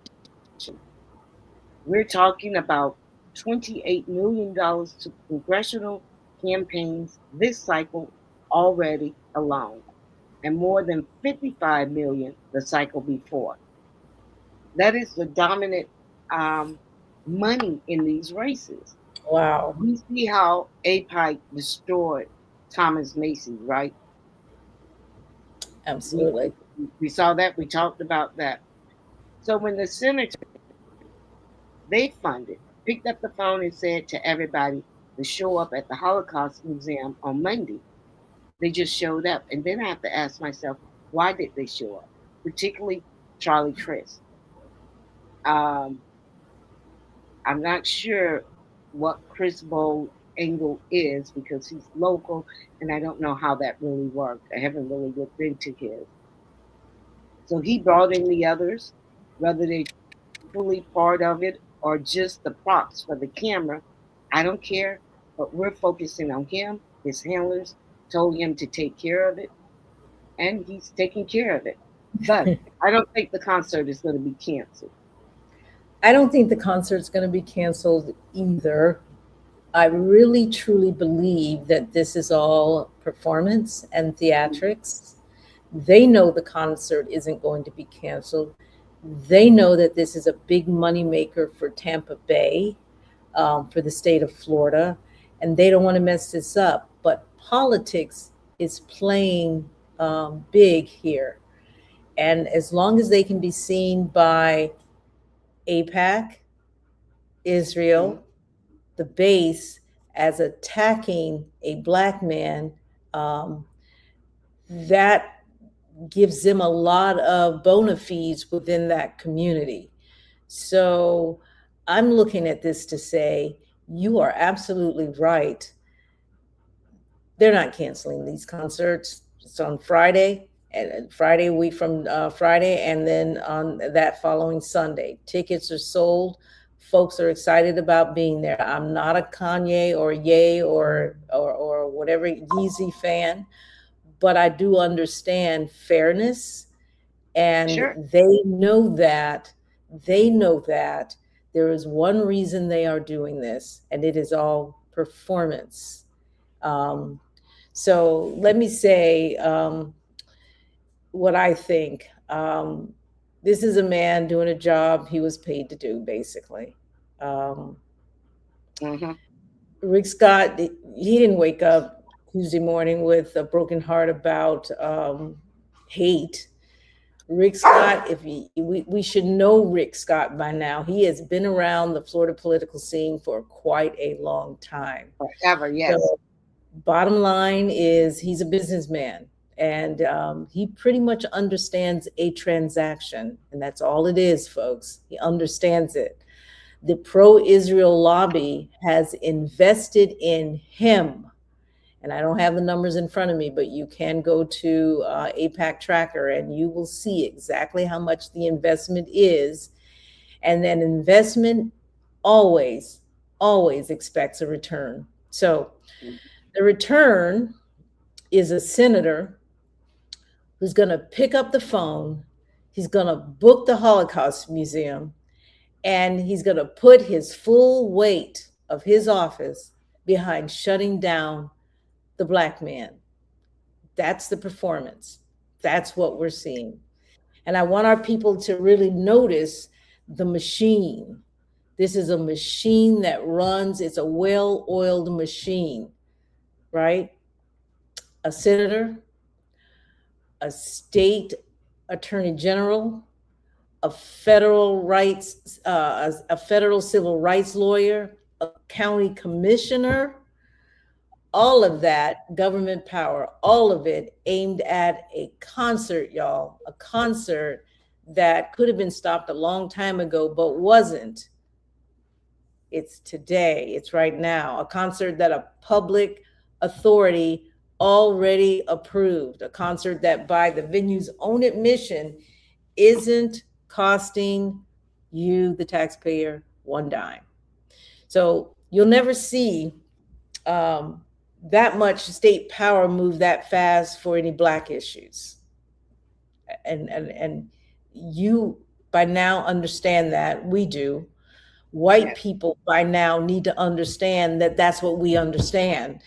We're talking about $28 million to congressional campaigns this cycle already alone, and more than 55 million the cycle before. That is the dominant um, money in these races. Wow. We see how API destroyed Thomas Macy, right? We, Absolutely. we saw that. We talked about that. So when the senator they funded picked up the phone and said to everybody to show up at the Holocaust Museum on Monday, they just showed up. And then I have to ask myself, why did they show up? Particularly Charlie Chris. Um, I'm not sure what Chris Bowl angle is because he's local and I don't know how that really worked. I haven't really looked into his. So he brought in the others, whether they fully part of it or just the props for the camera. I don't care, but we're focusing on him. His handlers told him to take care of it, and he's taking care of it. But I don't think the concert is going to be canceled. I don't think the concert's going to be canceled either. I really truly believe that this is all performance and theatrics. They know the concert isn't going to be canceled. They know that this is a big moneymaker for Tampa Bay, for the state of Florida, and they don't want to mess this up. But politics is playing big here. And as long as they can be seen by APAC, Mhm. Israel, the base as attacking a black man, um, that gives them a lot of bona fides within that community. So I'm looking at this to say, you are absolutely right. They're not canceling these concerts. It's on Friday. and Friday week from Friday, and then on that following Sunday. Tickets are sold. Folks are excited about being there. I'm not a Kanye or Ye or whatever Yeezy fan, but I do understand fairness, and Sure. they know that there is one reason they are doing this, and it is all performance. Um, so let me say what I think. This is a man doing a job he was paid to do, basically. Um, Hmm. Rick Scott, he didn't wake up Tuesday morning with a broken heart about hate. Rick Scott, we should know Rick Scott by now. He has been around the Florida political scene for quite a long time. Forever, yes. So, bottom line is he's a businessman, and he pretty much understands a transaction, and that's all it is, folks. He understands it. The pro-Israel lobby has invested in him, and I don't have the numbers in front of me, but you can go to APAC Tracker and you will see exactly how much the investment is. And then investment always, always expects a return. So the return is a senator who's going to pick up the phone, he's going to book the Holocaust Museum, and he's going to put his full weight of his office behind shutting down the black man. That's the performance. That's what we're seeing. And I want our people to really notice the machine. This is a machine that runs, it's a well oiled machine, right? A senator, a state attorney general, a federal rights, a federal civil rights lawyer, a county commissioner, all of that government power, all of it aimed at a concert, y'all, a concert that could have been stopped a long time ago, but wasn't. It's today, it's right now, a concert that a public authority already approved, a concert that by the venue's own admission isn't costing you, the taxpayer, one dime. So you'll never see that much state power move that fast for any black issues. And you by now understand that. We do. White Yes. people by now need to understand that that's what we understand,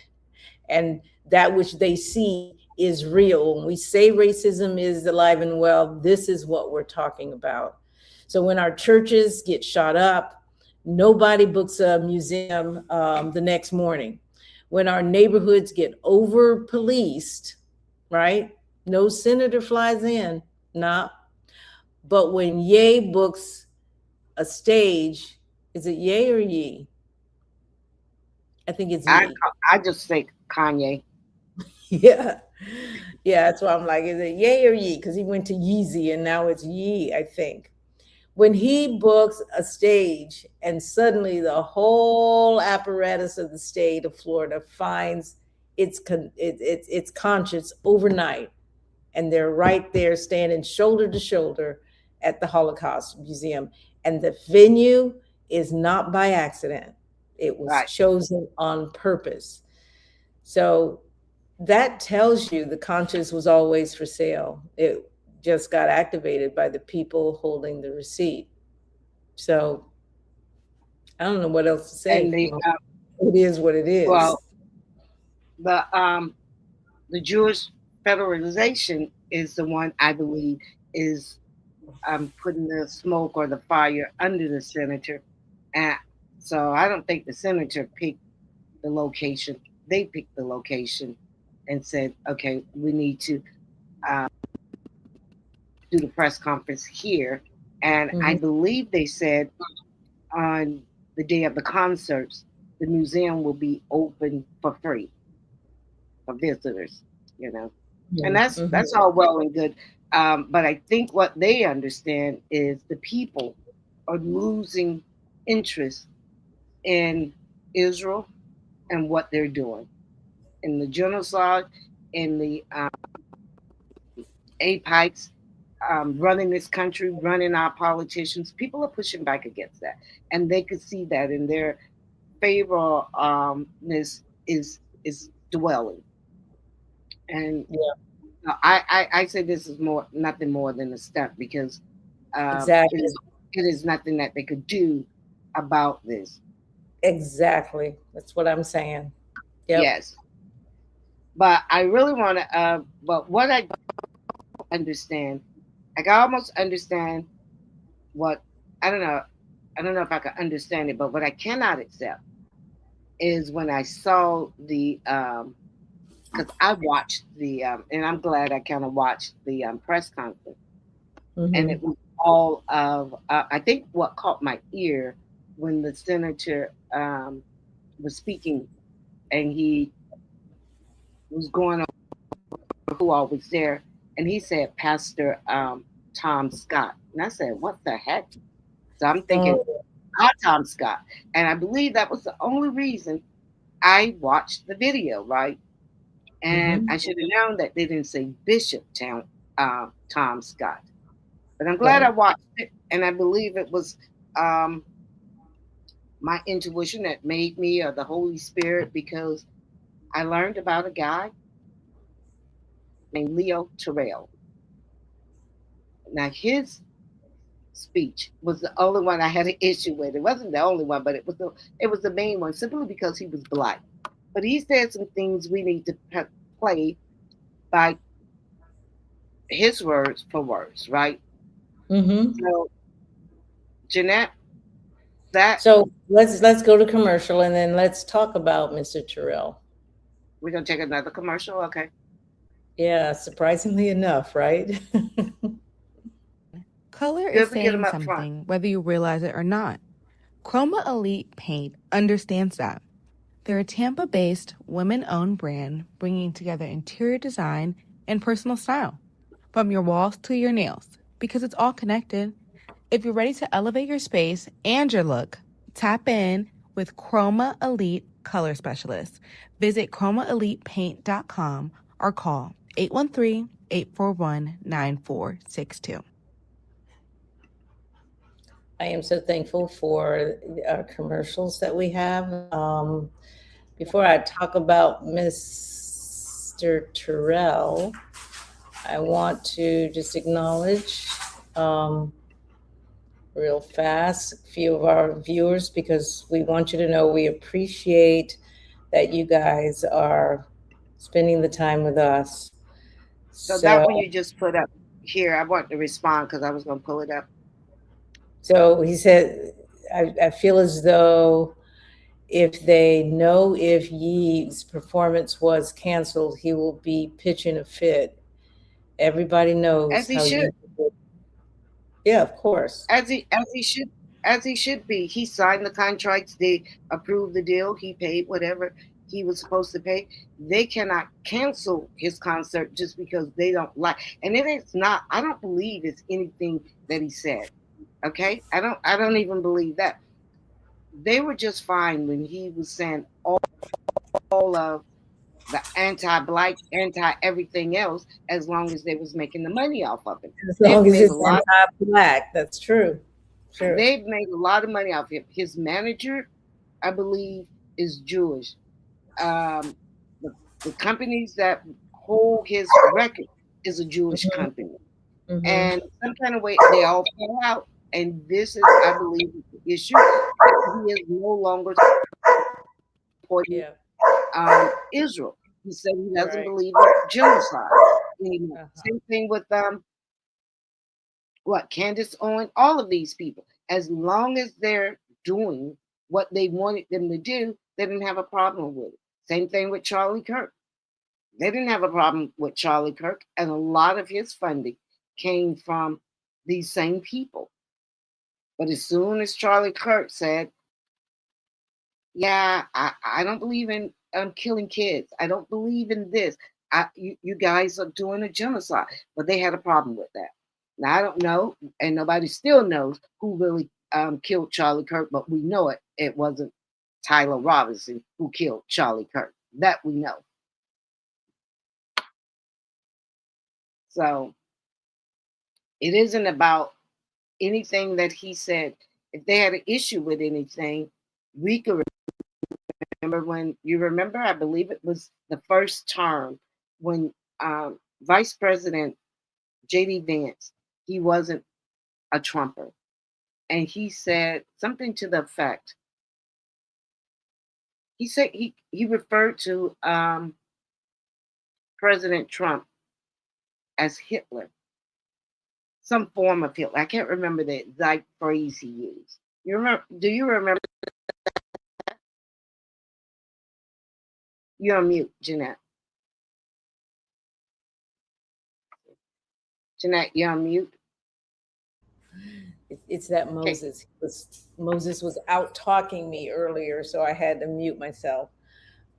and that which they see is real. When we say racism is alive and well, this is what we're talking about. So when our churches get shot up, nobody books a museum the next morning. When our neighborhoods get over policed, right? No senator flies in, nah. But when Ye books a stage, is it Ye or Ye? I think it's I Ye. I just think Kanye. Yeah. Yeah, that's why I'm like, is it Ye or Ye? Because he went to Yeezy and now it's Ye, I think. When he books a stage and suddenly the whole apparatus of the state of Florida finds its conscience overnight, and they're right there standing shoulder to shoulder at the Holocaust Museum, and the venue is not by accident. It was Right. chosen on purpose. So that tells you the conscience was always for sale. It just got activated by the people holding the receipt. So I don't know what else to And say. It is what it is. well, the Jewish federalization is the one I believe is putting the smoke or the fire under the senator. And so I don't think the senator picked the location. They picked the location and said, okay, we need to do the press conference here. And I Mhm. believe they said on the day of the concerts, the museum will be open for free for visitors, you know. And Mhm. that's all well and good. But I think what they understand is the people are losing interest in Israel and what they're doing in the genocide, in the apikes running this country, running our politicians. People are pushing back against that, and they could see that in their favorableness is dwelling. And I say this is nothing more than a stunt because Exactly. it is nothing that they could do about this. Exactly. That's what I'm saying. Yep. Yes, but I really want to. But what I don't understand, I can almost understand what I don't know. I don't know if I can understand it, but what I cannot accept is when I saw the because I watched the and I'm glad I kind of watched the press conference, and it Mm-hmm. was all of I think what caught my ear when the senator was speaking and he was going over who all was there, and he said Pastor Tom Scott, and I said, what the heck? So I'm thinking, Oh, Tom Scott, and I believe that was the only reason I watched the video, right? And mm-hmm. I should have known that they didn't say Bishop Tom Scott. But I'm glad I Right. watched it, and I believe it was um, my intuition that made me, or the Holy Spirit, because I learned about a guy named Leo Terrell. Now, his speech was the only one I had an issue with. It wasn't the only one, but it was the main one, simply because he was black. But he said some things we need to play by his words for words, right? Mm-hmm. So, Jeanette, that So let's go to commercial and then let's talk about Mr. Terrell. we're gonna take another commercial, okay? Yeah, surprisingly enough, right? Color is Good, we get them saying up front. something, whether you realize it or not. Chroma Elite Paint understands that. They're a Tampa based, women owned brand bringing together interior design and personal style, from your walls to your nails, because it's all connected. If you're ready to elevate your space and your look, tap in with Chroma Elite Color Specialists. Visit chromaelitepaint.com or call 813-841-9462. I am so thankful for our commercials that we have. Before I talk about Mr. Terrell, I want to just acknowledge real fast a few of our viewers because we want you to know we appreciate that you guys are spending the time with us. So that So, one you just put up here, I want to respond because I was gonna pull it up. so he said, I feel as though if they know if Yee's performance was canceled, he will be pitching a fit. Everybody As knows he how should, you. Yeah, of course. as he should be. He signed the contracts, they approved the deal, he paid whatever he was supposed to pay. They cannot cancel his concert just because they don't like, and it is not, I don't believe it's anything that he said. Okay? I don't even believe that. They were just fine when he was saying all of the anti-black, anti-everything else, as long as they was making the money off of it. As They've long as made a it's lot. anti-black, that's true. True. They've made a lot of money off of him. His manager, I believe, is Jewish. Um, the, the companies that hold his record is a Jewish Hmm. company, Hmm. and some kind of way they all fell out. And this is, I believe, the issue. He is no longer supporting Yeah. Israel. He said he doesn't Right. believe in genocide anymore. Uh-huh. Same thing with what Candace Owen, all of these people. As long as they're doing what they wanted them to do, they didn't have a problem with it. Same thing with Charlie Kirk. They didn't have a problem with Charlie Kirk, and a lot of his funding came from these same people. But as soon as Charlie Kirk said, "Yeah, I don't believe in killing kids. I don't believe in this. You guys are doing a genocide," but they had a problem with that. Now I don't know, and nobody still knows who really killed Charlie Kirk, but we know it wasn't Tyler Robinson who killed Charlie Kirk. That we know. So It isn't about anything that he said. If they had an issue with anything, we could remember when you remember, I believe it was the first term when Vice President J.D. Vance, he wasn't a Trumper. And he said something to the effect. He said he referred to President Trump as Hitler, some form of Hitler. I can't remember the exact phrase he used. You remember? Do you remember? You're on mute, Jeanette. Jeanette, you're on mute. It's that Moses was out talking me earlier, so I had to mute myself.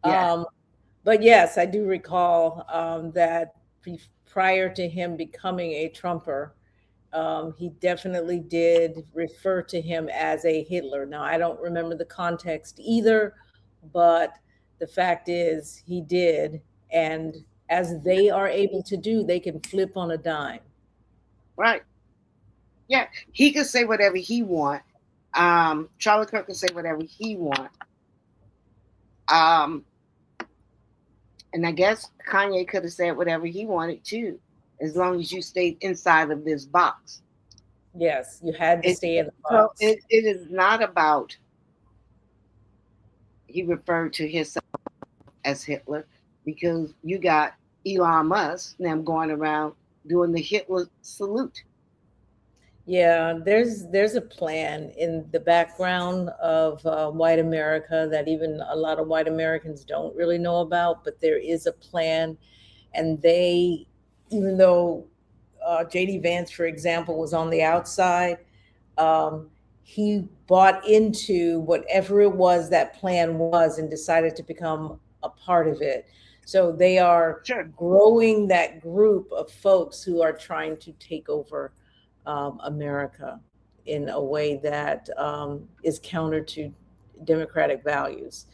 Yeah. But yes, I do recall that prior to him becoming a Trumper, he definitely did refer to him as a Hitler. Now, I don't remember the context either, but the fact is he did. And as they are able to do, they can flip on a dime. Right. Yeah. He could say whatever he want. Charlie Kirk could say whatever he want. And I guess Kanye could have said whatever he wanted too, as long as you stayed inside of this box. Yes, you had to stay in the box. So it is not about, he referred to himself as Hitler, because you got Elon Musk now going around doing the Hitler salute. Yeah, there's a plan in the background of white America that even a lot of white Americans don't really know about, but there is a plan. And they, even though J.D. Vance, for example, was on the outside, he bought into whatever it was that plan was and decided to become a part of it. So they are growing that group of folks who are trying to take over America in a way that is counter to democratic values.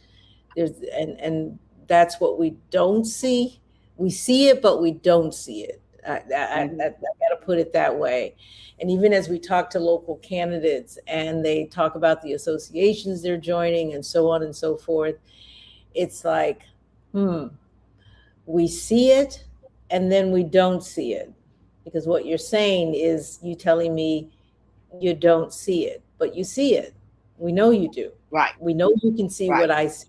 And that's what we don't see. We see it, but we don't see it. I got to put it that way. And even as we talk to local candidates and they talk about the associations they're joining and so on and so forth, it's like, we see it and then we don't see it. Because what you're saying is you telling me you don't see it, but you see it. We know you do. Right. We know you can see what I see.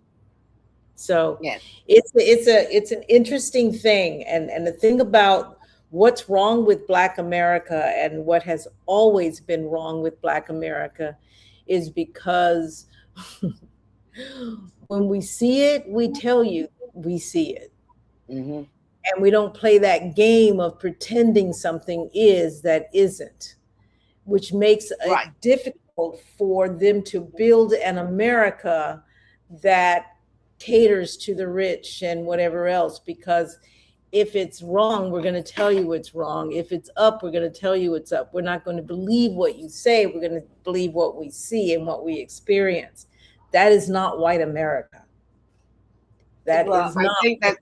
So it's an interesting thing. And the thing about what's wrong with Black America and what has always been wrong with Black America is because when we see it, we tell you we see it. Mm-hmm. And we don't play that game of pretending something is that isn't, which makes it difficult for them to build an America that caters to the rich and whatever else. Because if it's wrong, we're going to tell you it's wrong. If it's up, we're going to tell you it's up. We're not going to believe what you say. We're going to believe what we see and what we experience. That is not white America. That is not. I think that's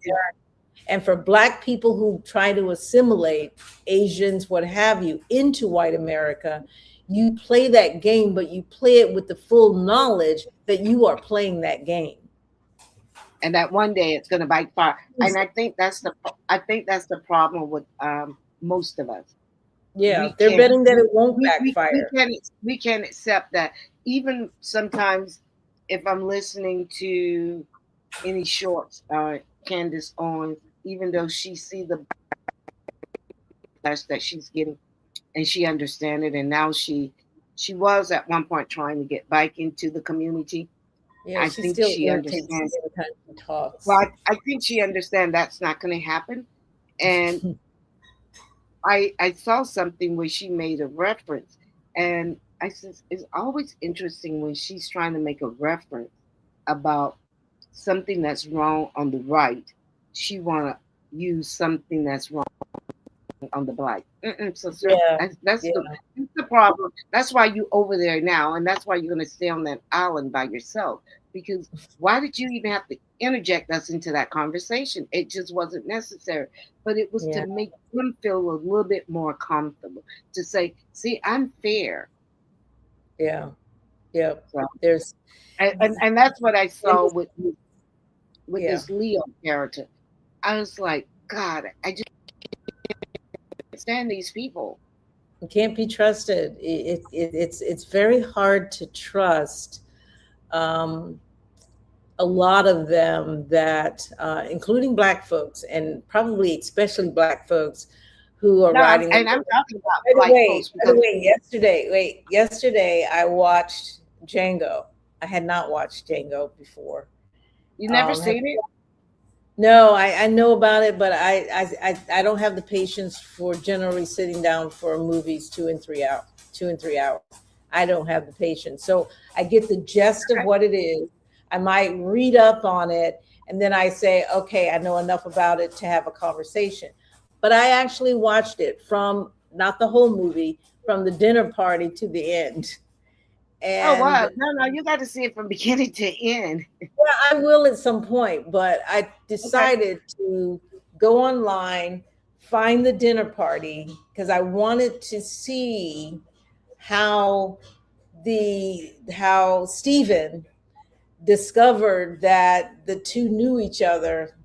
And for Black people who try to assimilate Asians, what have you, into white America, you play that game, but you play it with the full knowledge that you are playing that game. And that one day it's going to backfire. And I think that's the problem with most of us. Yeah, they're betting that it won't backfire. We can't accept that. Even sometimes if I'm listening to any shorts Candace on, even though she see the backlash that she's getting and she understands it, and now she was at one point trying to get back into the community. Yeah, I think she understands. Well, I think she understands that's not going to happen. And I saw something where she made a reference, and I said it's always interesting when she's trying to make a reference about something that's wrong on the right. She want to use something that's wrong on the Black. So that's the problem. That's why you over there now, and that's why you're going to stay on that island by yourself, because why did you even have to interject us into that conversation? It just wasn't necessary. But it was Yeah. to make them feel a little bit more comfortable, to say, see, I'm fair. Yeah. Yeah. So, There's, and that's what I saw with yeah. this Leo character. I was like, God, I just can't stand these people. You can't be trusted. It's very hard to trust um, a lot of them that, including Black folks, and probably especially Black folks who are No, writing. I'm talking about By the black way, folks because yesterday I watched Django. I had not watched Django before. you never Have seen it. No, I know about it, but I don't have the patience for generally sitting down for movies 2 and 3 hours. I don't have the patience. So I get the gist of what it is. I might read up on it, and then I say, okay, I know enough about it to have a conversation. But I actually watched it from, not the whole movie, from the dinner party to the end. Oh wow! And No, you got to see it from beginning to end. yeah, I will at some point, but I Okay. decided to go online, find the dinner party, because I wanted to see how how Stephen discovered that the two knew each other,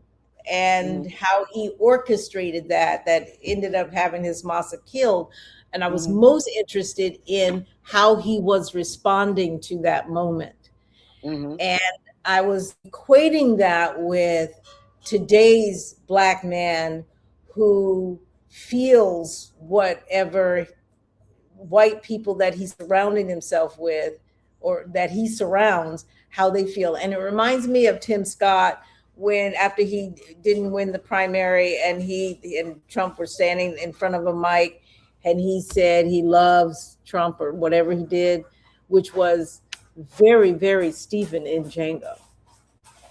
and Mhm. how he orchestrated that ended up having his massa killed. And I was Mhm. most interested in how he was responding to that moment. Mhm. And I was equating that with today's Black man who feels whatever white people that he's surrounding himself with, or that he surrounds, how they feel. And it reminds me of Tim Scott, when after he didn't win the primary and he and Trump were standing in front of a mic, and he said he loves Trump or whatever he did, which was very, very Stephen in Django.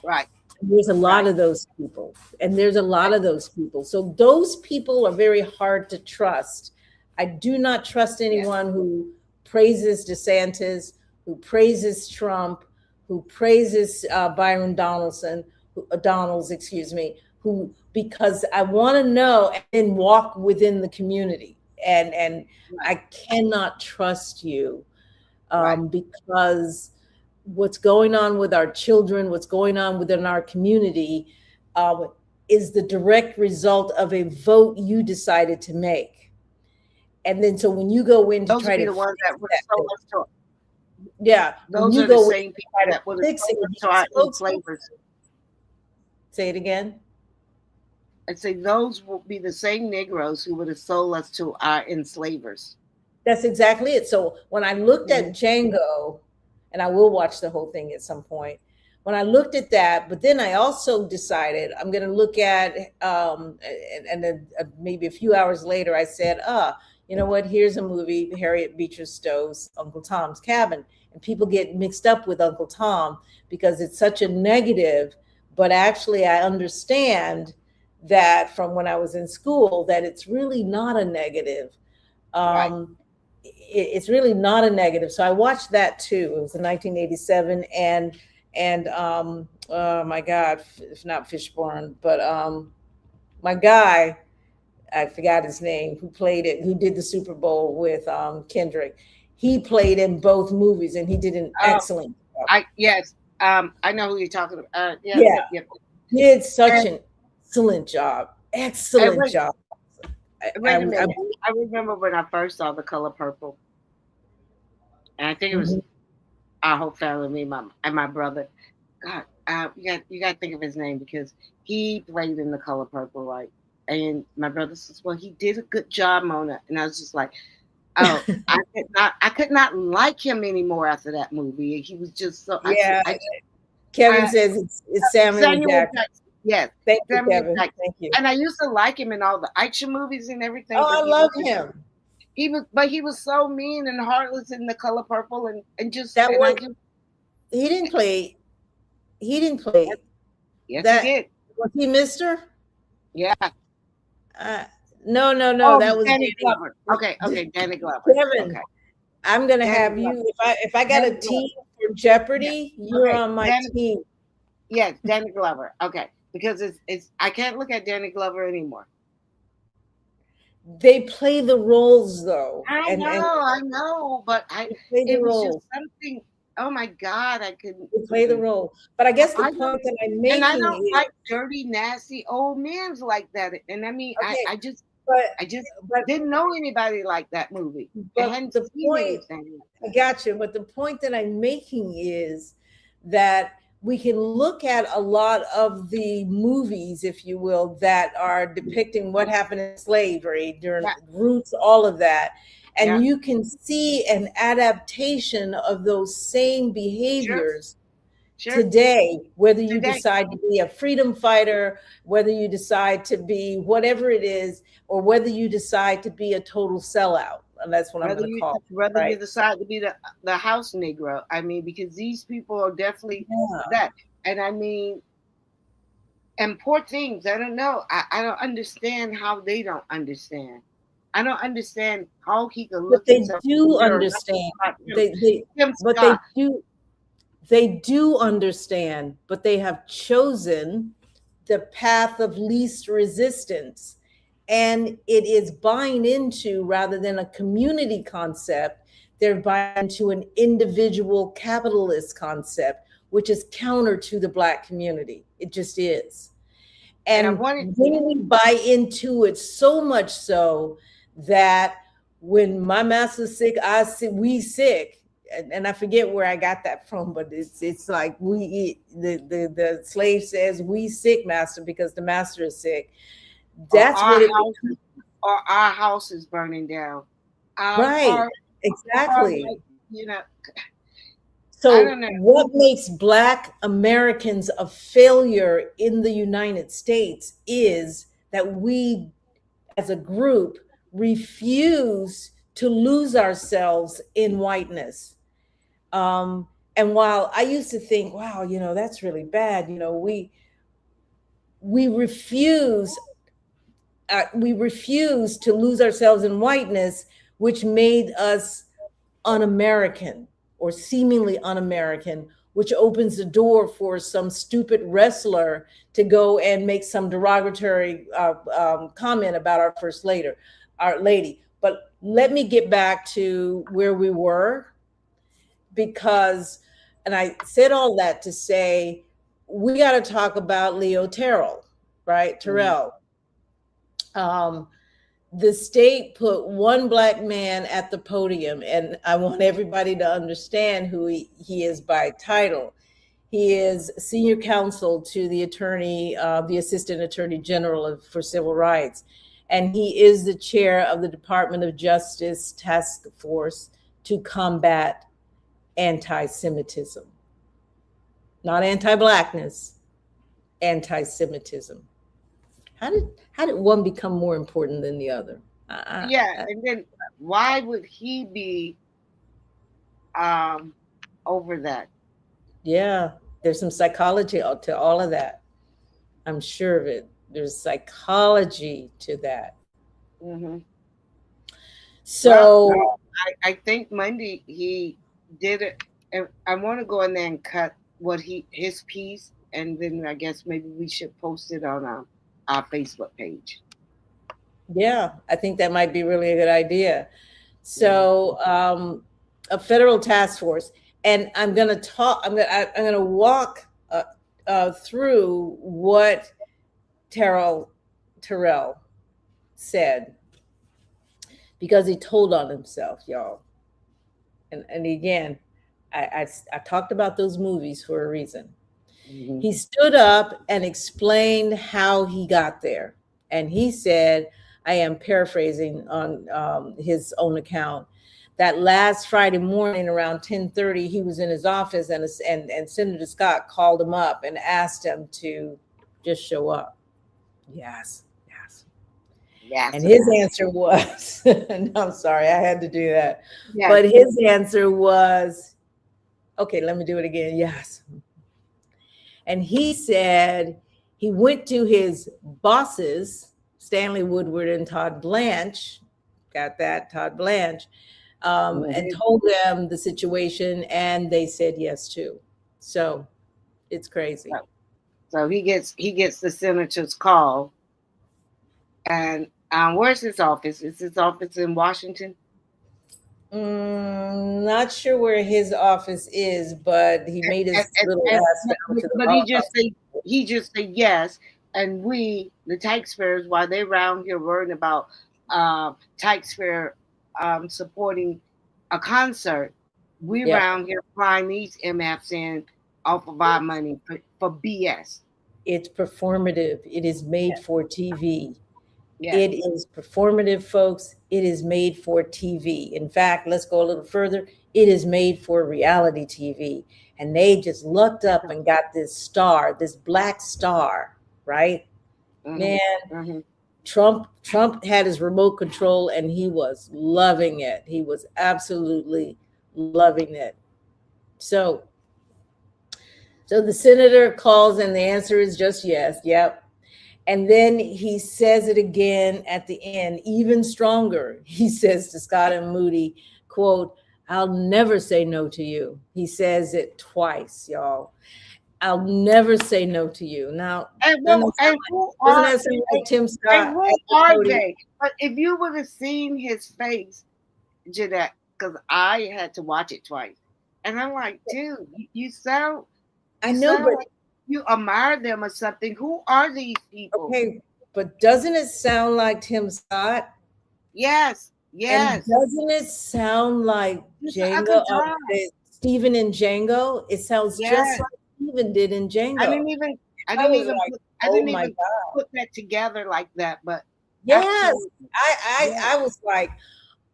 Right. There's a lot Right. of those people, and there's a lot of those people. So those people are very hard to trust. I do not trust anyone who praises DeSantis, who praises Trump, who praises Byron Donaldson, Donalds, excuse me, who, because I want to know and walk within the community, and I cannot trust you Right. because what's going on with our children, what's going on within our community, is the direct result of a vote you decided to make. And then, so when you go in to Those would try be to the ones fix that would that, sold us to. yeah, when Those you are the go in same to people try to that would have fix it, sold you us to our spokesperson, enslavers. say it again. I'd say those will be the same Negroes who would have sold us to our enslavers. That's exactly it. So when I looked at Mhm. Django, and I will watch the whole thing at some point, when I looked at that, but then I also decided I'm going to look at, and then maybe a few hours later, I said, you know what? Here's a movie, Harriet Beecher Stowe's Uncle Tom's Cabin. And people get mixed up with Uncle Tom because it's such a negative, but actually I understand that from when I was in school, that it's really not a negative. Right. It's really not a negative. So I watched that too. It was in 1987, and oh my God, if not Fishburne, but my guy, I forgot his name, who played it, who did the Super Bowl with Kendrick. He played in both movies, and he did an Oh, excellent job. yes. I know who you're talking about. Yep. Yeah, he did such And, an excellent job. and Excellent job. wait a minute. I remember when I first saw The Color Purple, and I think it was Mhm. our whole family, me, my brother. God, you got to think of his name because he played in The Color Purple, right? And my brother says, "Well, he did a good job, Mona." And I was just like, "Oh, I could not like him anymore after that movie. He was just so." Yeah, I Kevin says it's Samuel Jackson. Yes, Thank you, Samuel Kevin. Jackson. Thank you. And I used to like him in all the action movies and everything. Oh, But I love him. he was so mean and heartless in The Color Purple, and just That and I was just he didn't play. He didn't play yes he that. did. Was he Mister? Yeah. Uh, no. Oh, That was Danny Danny. Glover. Okay, Danny Glover. Kevin. Okay. I'm gonna Danny have Glover. you. If I got a Danny Glover. team for Jeopardy, you're Okay, on my Danny, team. yes, Danny Glover. Okay, because it's I can't look at Danny Glover anymore. They play the roles though, and I know, but they play the it was just roles. something. Oh my God, I couldn't. They play the role. But I guess the I don't, point that I'm and I making don't is like dirty, nasty old men like that. And I mean, okay. I just But didn't know anybody like that movie. I but hadn't the seen point anything. I got you. But the point that I'm making is that we can look at a lot of the movies, if you will, that are depicting what happened in slavery during Yeah, roots, all of that. yeah, And you can see an adaptation of those same sure, behaviors sure. today, whether you Today, decide to be a freedom fighter, whether you decide to be whatever it is, or whether you decide to be a total sellout. And that's what I'm going to call it, whether you right? decide to be the house Negro, I mean, because these people are definitely Yeah. that. And I mean, and poor things. I don't know. I don't understand how they don't understand. I don't understand how he could But look they himself in do the mirror. understand. Him, They him but Scott. they do understand, but they have chosen the path of least resistance. And it is buying into, rather than a community concept, they're buying into an individual capitalist concept, which is counter to the Black community. It just is. And I And wanted when we buy into it so much so that when my master's sick, I sick, we sick. And I forget where I got that from, but it's like we eat the slave says we sick, master, because the master is sick. That's what it becomes. or our house is burning down. Right. Or Exactly. like, you know, I So don't know. what makes Black Americans a failure in the United States is that we as a group refuse to lose ourselves in whiteness. And while I used to think, wow, that's really bad, we refuse to lose ourselves in whiteness, which made us un-American or seemingly un-American, which opens the door for some stupid wrestler to go and make some derogatory comment about our first lady, our lady. But let me get back to where we were, because, and I said all that to say, we got to talk about Leo Terrell, right? Terrell. The state put one Black man at the podium, and I want everybody to understand who he is by title. He is senior counsel to the Assistant Attorney General for Civil Rights, and he is the chair of the Department of Justice Task Force to combat anti-Semitism. Not anti-Blackness, anti-Semitism. How did one become more important than the other? And then why would he be over that? Yeah, there's some psychology to all of that. I'm sure of it. There's psychology to that. Mm-hmm. So I think Monday he did it. And I want to go in there and cut his piece, and then I guess maybe we should post it on our Facebook page. Yeah, I think that might be really a good idea. So a federal task force, and I'm going to walk through what Terrell said, because he told on himself, y'all. And again, I talked about those movies for a reason. Mm-hmm. He stood up and explained how he got there. And he said, I am paraphrasing on his own account, that last Friday morning around 10:30, he was in his office, and Senator Scott called him up and asked him to just show up. Yes. And his answer was, no, I'm sorry, I had to do that. Yes. But his answer was, okay, let me do it again. Yes. And he said he went to his bosses, Stanley Woodward and Todd Blanche, got that, Todd Blanche, and told them the situation, and they said yes too. So it's crazy. So he gets the senator's call, and where's his office? Is his office in Washington? Not sure where his office is, but he made his little ass down to the But office. he just said yes, and we, the taxpayers, while they're around here worrying about taxpayer supporting a concert, we Yeah. around here flying these MFs in off of our money for BS. It's performative. It is made for TV. Yeah. It is performative, folks. It is made for TV. In fact, let's go a little further. It is made for reality TV. And they just lucked up and got this star, this black star, right? Man, Trump had his remote control and he was loving it. He was absolutely loving it. So the senator calls and the answer is just yes. Yep. And then he says it again at the end, even stronger. He says to Scott and Moody, quote, "I'll never say no to you." He says it twice, y'all. "I'll never say no to you." Now, doesn't that sound like Tim Scott? And who are they? But if you would have seen his face, Jeanette, because I had to watch it twice, and I'm like, dude, you sound. I know, but like you admire them or something. Who are these people? Okay, but doesn't it sound like Tim Scott? Yes, yes. And doesn't it sound like Django? Stephen in Django? It sounds just like Stephen did in Django. I didn't even put that together like that. But yes, I was like,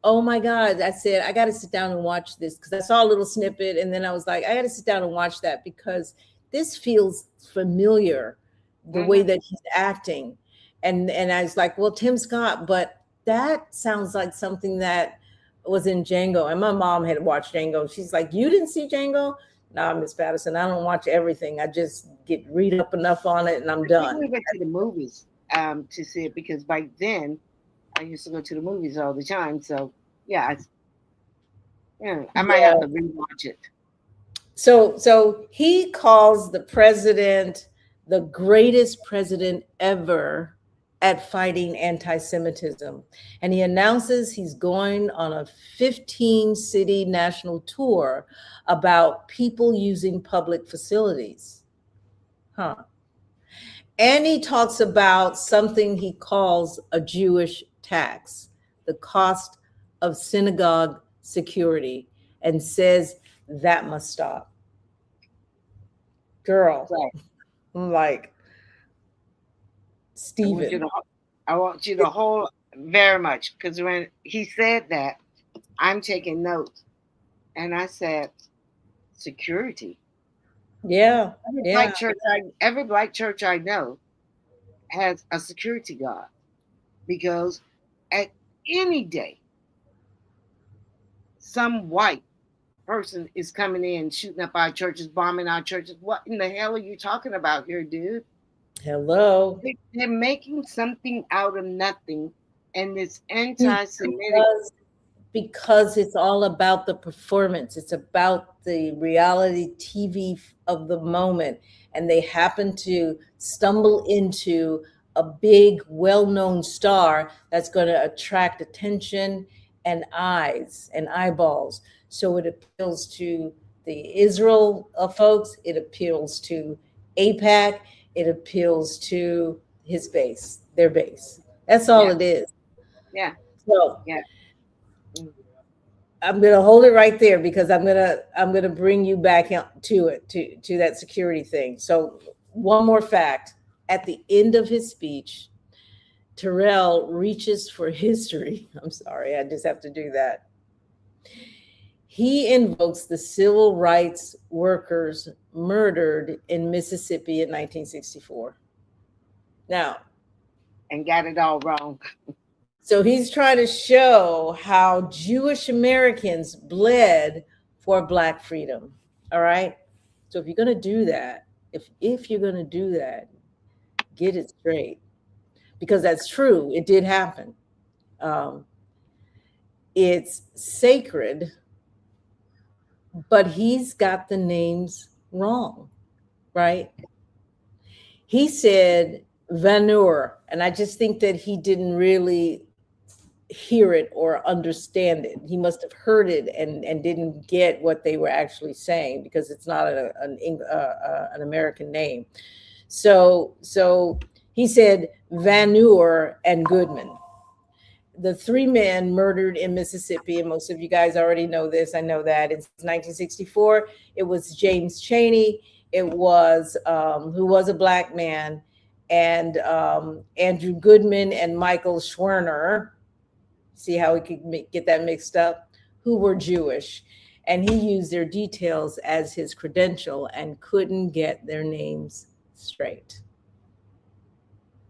oh my God. I said, I got to sit down and watch this because I saw a little snippet. And then I was like, I got to sit down and watch that because this feels familiar, the way that he's acting. And I was like, well, Tim Scott, but that sounds like something that was in Django. And my mom had watched Django. She's like, you didn't see Django? No, Miss Patterson, I don't watch everything. I just read up enough on it and I'm done. We went to the movies to see it because back then I used to go to the movies all the time. So yeah, I might have to rewatch it. So he calls the president the greatest president ever at fighting anti-Semitism. And he announces he's going on a 15-city national tour about people using public facilities. And he talks about something he calls a Jewish tax, the cost of synagogue security, and says that must stop. Girl, I'm like, Stephen. I want you to hold very much because when he said that, I'm taking notes. And I said, security. Yeah. Every black church I know has a security guard because at any day, some white person is coming in, shooting up our churches, bombing our churches. What in the hell are you talking about here, dude? Hello. They're making something out of nothing, and it's anti-Semitic. Because it's all about the performance. It's about the reality TV of the moment. And they happen to stumble into a big, well-known star that's going to attract attention and eyes and eyeballs. So it appeals to the Israel folks. It appeals to AIPAC. It appeals to his base, their base. That's all it is. Yeah. So I'm gonna hold it right there because I'm gonna bring you back to it, to that security thing. So one more fact: at the end of his speech, Terrell reaches for history. I'm sorry, I just have to do that. He invokes the civil rights workers murdered in Mississippi in 1964. Now, and got it all wrong. So he's trying to show how Jewish Americans bled for Black freedom. All right. So if you're going to do that, if you're going to do that, get it straight, because that's true. It did happen. it's sacred, but he's got the names wrong, right? He said Vanur, and I just think that he didn't really hear it or understand it. He must have heard it and didn't get what they were actually saying, because it's not an American name. So he said Vanur and Goodman, the three men murdered in Mississippi, and most of you guys already know this. I know that in 1964, it was James Chaney. It was who was a black man, and Andrew Goodman and Michael Schwerner. See how we could get that mixed up? Who were Jewish, and he used their details as his credential and couldn't get their names straight.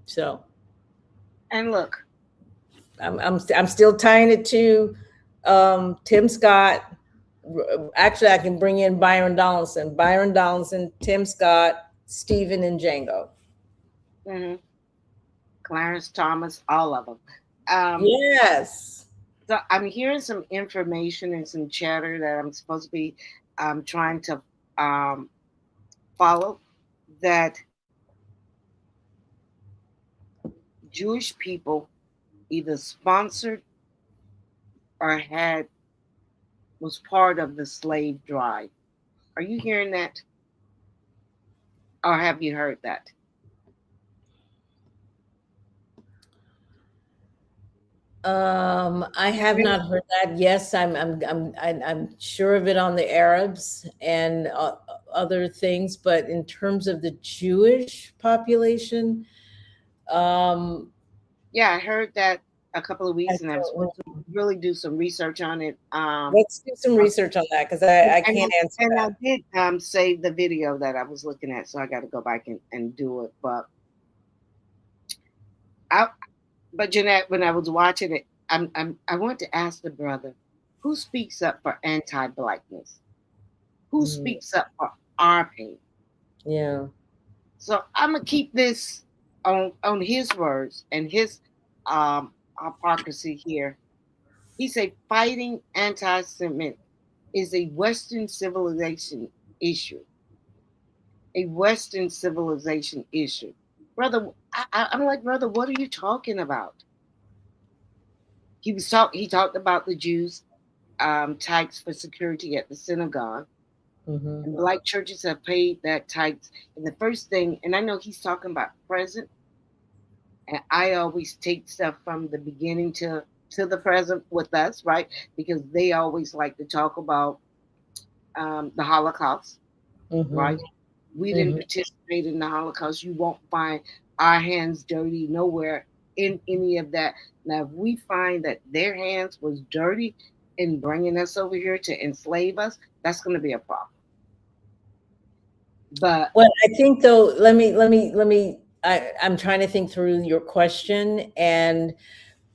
So, And look, I'm still tying it to Tim Scott. Actually, I can bring in Byron Donaldson, Tim Scott, Stephen, and Django. mm-hmm. Clarence Thomas, all of them. Yes. So I'm hearing some information and some chatter that I'm supposed to be trying to follow, that Jewish people either sponsored or was part of the slave drive. Are you hearing that? Or have you heard that? I have not heard that. Yes, I'm sure of it on the Arabs and other things, but in terms of the Jewish population, yeah, I heard that a couple of weeks, and I was supposed to really do some research on it. Let's do some research on that, because I can't answer and that. I did save the video that I was looking at, so I got to go back and do it. But Jeanette, when I was watching it, I want to ask the brother, who speaks up for anti-blackness? Who speaks up for our pain? Yeah. So I'm gonna keep this on his words and his hypocrisy here. He said fighting anti-Semitic is a Western civilization issue. A Western civilization issue. Brother, I'm like, brother, what are you talking about? He talked about the Jews tax for security at the synagogue. Mm-hmm. And black churches have paid that tax. And the first thing, and I know he's talking about present, and I always take stuff from the beginning to the present with us, right? Because they always like to talk about the Holocaust, right? We didn't participate in the Holocaust. You won't find our hands dirty nowhere in any of that. Now, if we find that their hands was dirty in bringing us over here to enslave us, that's going to be a problem. But well, I think though, I'm trying to think through your question. And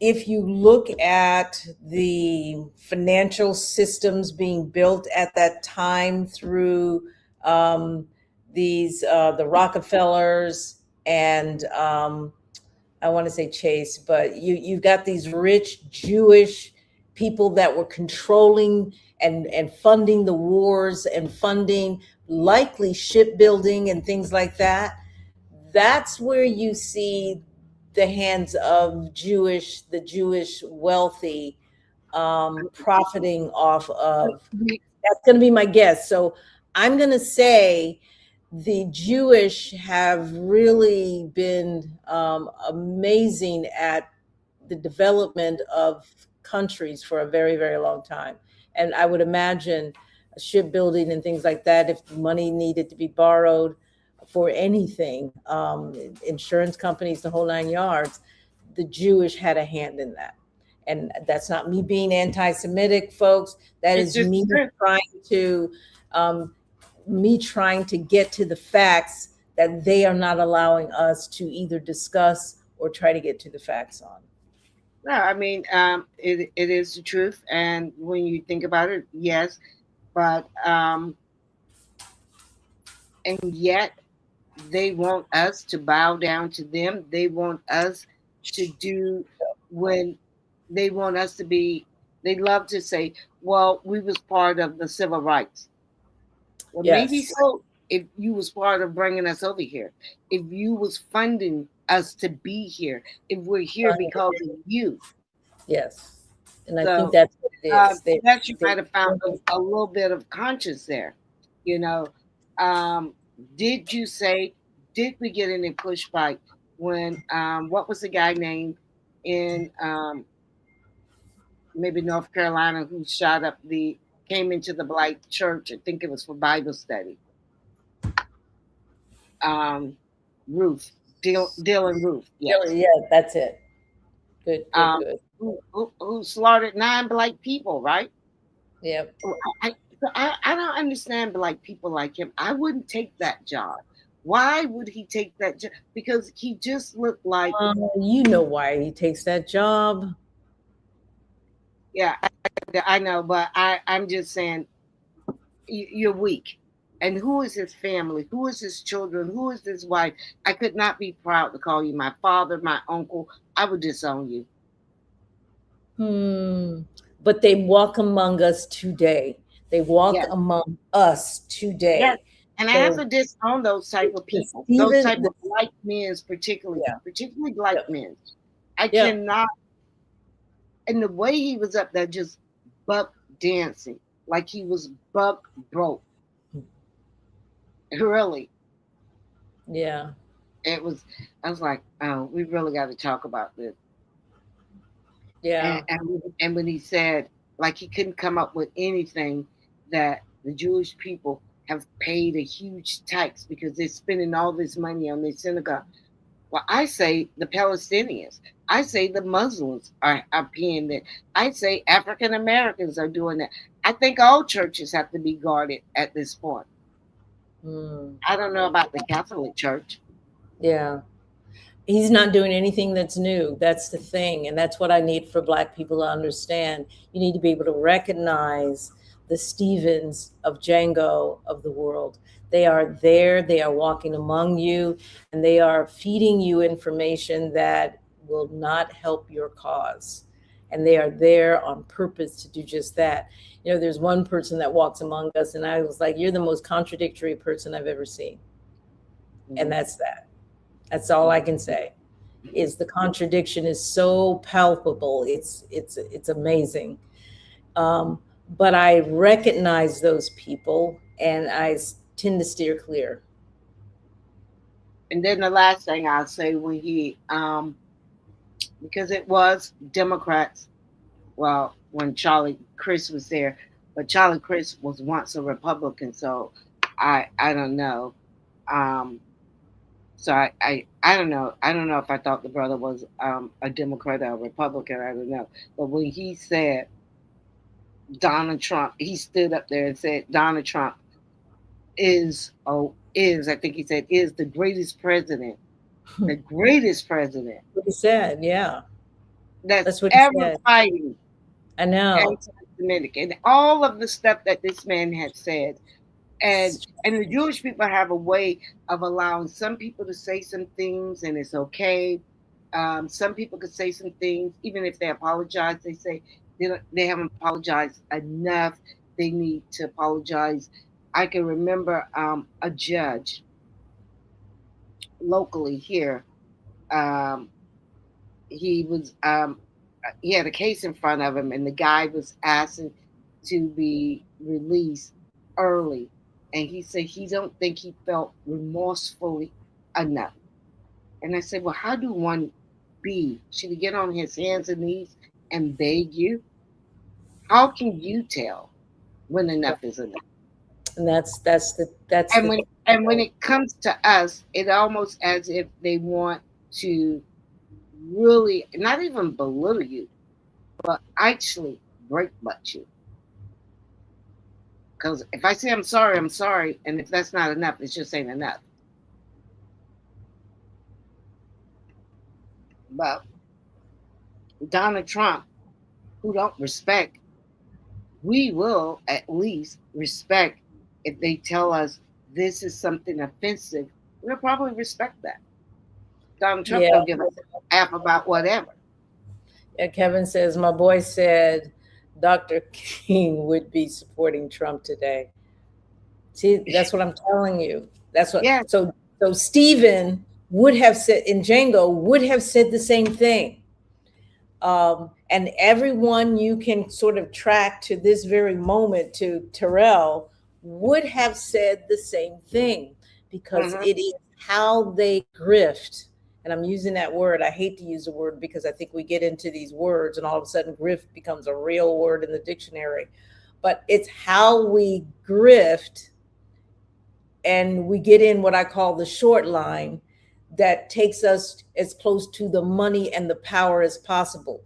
if you look at the financial systems being built at that time through the Rockefellers and I want to say Chase, but you've got these rich Jewish people that were controlling and funding the wars and funding likely shipbuilding and things like that. That's where you see the hands of the Jewish wealthy profiting off of. That's going to be my guess. So I'm going to say the Jewish have really been amazing at the development of countries for a very, very long time. And I would imagine shipbuilding and things like that, if money needed to be borrowed for anything, insurance companies, the whole 9 yards, the Jewish had a hand in that. And that's not me being anti-Semitic, folks. That is me trying to get to the facts that they are not allowing us to either discuss or try to get to the facts on. No, I mean, it is the truth. And when you think about it, yes. But, and yet they want us to bow down to them. They want us to do when they want us to be They love to say, well, we was part of the civil rights. Well, maybe Yes. so if you was part of bringing us over here, if you was funding us to be here, if we're here because of you. Yes. And I think So that's what it is. that you might have found a little bit of conscience there. You know, um, did you say, did we get any pushback when, what was the guy named in maybe North Carolina who shot up came into the black church? I think it was for Bible study. Ruth, Dylan Ruth, yes. Yeah, that's it. Good, good, Um, good. who slaughtered 9 black people, right? Yep. I don't understand black people like him. I wouldn't take that job. Why would he take that job? Because he just looked like, You know why he takes that job. yeah, I know, but I'm just saying, you're weak. And who is his family? Who is his children? Who is his wife? I could not be proud to call you my father, my uncle. I would disown you. But they walk among us today. They walk Yes. among us today. Yes. And I have So to disown those type of people, those type of black men, particularly black men. I cannot. And the way he was up there just buck dancing, like he was buck broke. Really. Yeah. It was, I was like, oh, we really got to talk about this. Yeah. And when he said, like, he couldn't come up with anything that the Jewish people have paid a huge tax because they're spending all this money on their synagogue. Well, I say the Palestinians. I say the Muslims are paying that. I say African Americans are doing that. I think all churches have to be guarded at this point. I don't know about the Catholic Church. Yeah. He's not doing anything that's new. That's the thing. And that's what I need for Black people to understand. You need to be able to recognize the Stevens of Django of the world. They are there. They are walking among you, and they are feeding you information that will not help your cause. And they are there on purpose to do just that. You know, there's one person that walks among us, and I was like, you're the most contradictory person I've ever seen. And that's that. That's all I can say. Is the contradiction is so palpable. It's amazing. But I recognize those people, and I tend to steer clear. And then the last thing I'll say, when he, because it was Democrats, well, when Charlie Crist was there, but Charlie Crist was once a Republican, so I don't know. So I don't know. I don't know if I thought the brother was a Democrat or a Republican. I don't know. But when he said Donald Trump, he stood up there and said Donald Trump is I think he said is the greatest president, the greatest president. What he said, yeah. That's what he ever said. Fighting. I know. Anti-Semitic and all of the stuff that this man had said. And the Jewish people have a way of allowing some people to say some things and it's okay. Some people could say some things, even if they apologize, they say they haven't apologized enough. They need to apologize. I can remember a judge locally here. He had a case in front of him, and the guy was asking to be released early. And he said he don't think he felt remorsefully enough. And I said, well, how do one be? Should he get on his hands and knees and beg you? How can you tell when enough is enough? And that's when it comes to us, it almost as if they want to really not even belittle you, but actually break butt you. Because if I say I'm sorry, I'm sorry. And if that's not enough, it's just ain't enough. But Donald Trump, who don't respect, we will at least respect if they tell us this is something offensive. We'll probably respect that. Donald Trump don't give a F about whatever. Yeah, Kevin says, my boy said, Dr. King would be supporting Trump today. See, that's what I'm telling you. That's what. Yeah. So Stephen would have said in Django would have said the same thing. And everyone you can sort of track to this very moment to Terrell would have said the same thing because it is how they grift. And I'm using that word. I hate to use the word because I think we get into these words and all of a sudden grift becomes a real word in the dictionary. But it's how we grift and we get in what I call the short line that takes us as close to the money and the power as possible.